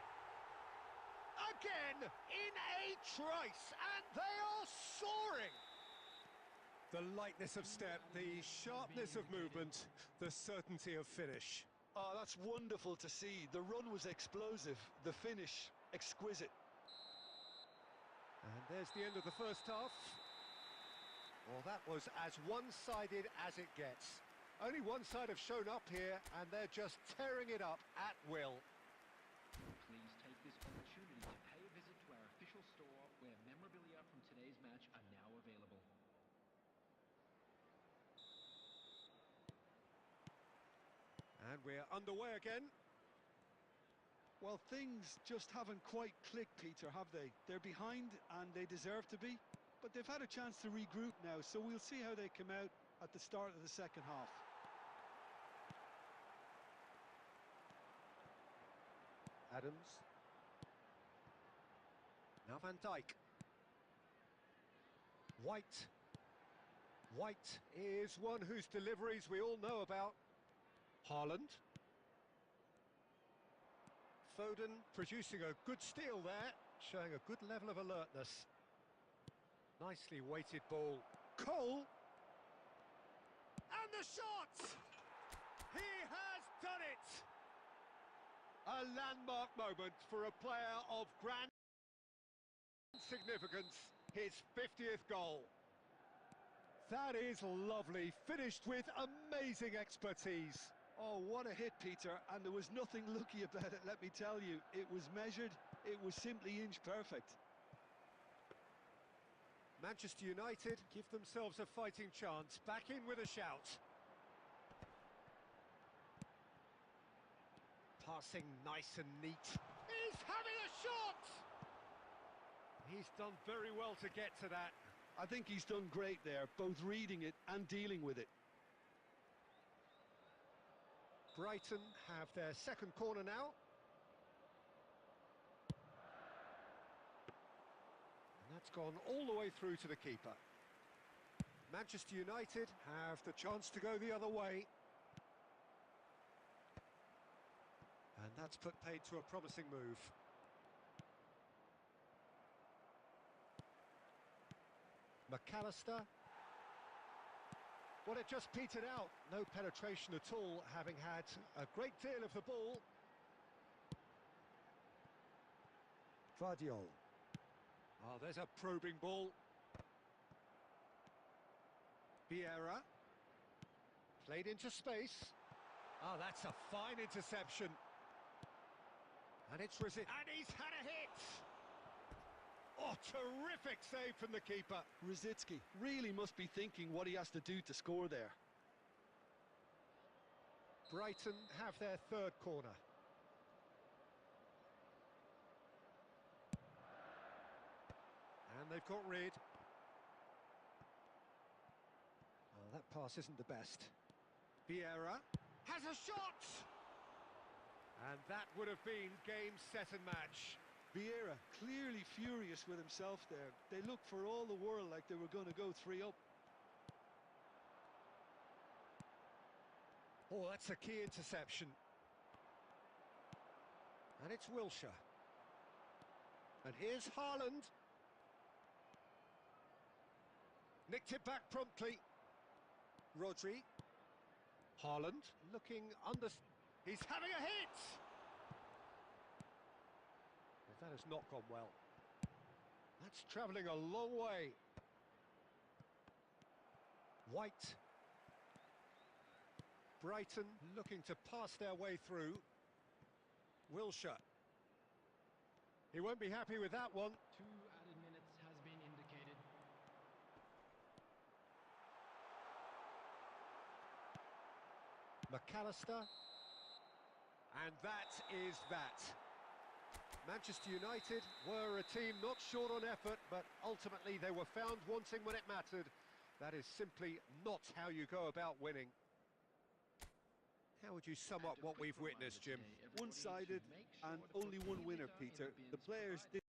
Again, in a trice, and they are soaring! The lightness of step, the sharpness of movement, the certainty of finish. Oh, that's wonderful to see. The run was explosive, the finish exquisite. And there's the end of the first half. Well, that was as one-sided as it gets. Only one side have shown up here, and they're just tearing it up at will. Please take this opportunity to pay a visit to our official store, where memorabilia from today's match are now available. And we're underway again. Well, things just haven't quite clicked, Peter, have they? They're behind, and they deserve to be. But they've had a chance to regroup now, so we'll see how they come out at the start of the second half. Adams. Now Van Dijk. White. White is one whose deliveries we all know about. Haaland. Foden producing a good steal there, showing a good level of alertness. Nicely weighted ball. Cole. And the shot! He has done it! A landmark moment for a player of grand significance, his 50th goal. That is lovely, finished with amazing expertise. Oh, what a hit, Peter, and there was nothing lucky about it, let me tell you. It was measured, It was simply inch perfect. Manchester United give themselves a fighting chance. Back in with a shout. Passing nice and neat. He's having a shot! He's done very well to get to that. I think he's done great there, both reading it and dealing with it. Brighton have their second corner now. And that's gone all the way through to the keeper. Manchester United have the chance to go the other way. And that's put paid to a promising move. McAllister. Well, it just petered out. No penetration at all, having had a great deal of the ball. Vardiol. Oh, there's a probing ball. Vieira. Played into space. Oh, that's a fine interception. And it's Rizit. And he's had a hit! Oh, terrific save from the keeper. Rosicki really must be thinking what he has to do to score there. Brighton have their third corner. And they've got rid. Oh, that pass isn't the best. Vieira has a shot! And that would have been game, set and match. Vieira clearly furious with himself there. They looked for all the world like they were going to go 3 up. Oh, that's a key interception. And it's Wilshere. And here's Haaland. Nicked it back promptly. Rodri. Haaland looking under... He's having a hit! Well, that has not gone well. That's travelling a long way. White. Brighton looking to pass their way through. Wilshere. He won't be happy with that one. 2 added minutes has been indicated. McAllister. And that is that. Manchester United were a team not short on effort, but ultimately they were found wanting when it mattered. That is simply not how you go about winning. How would you sum up what we've witnessed, Jim? One-sided and only one winner, Peter. The players did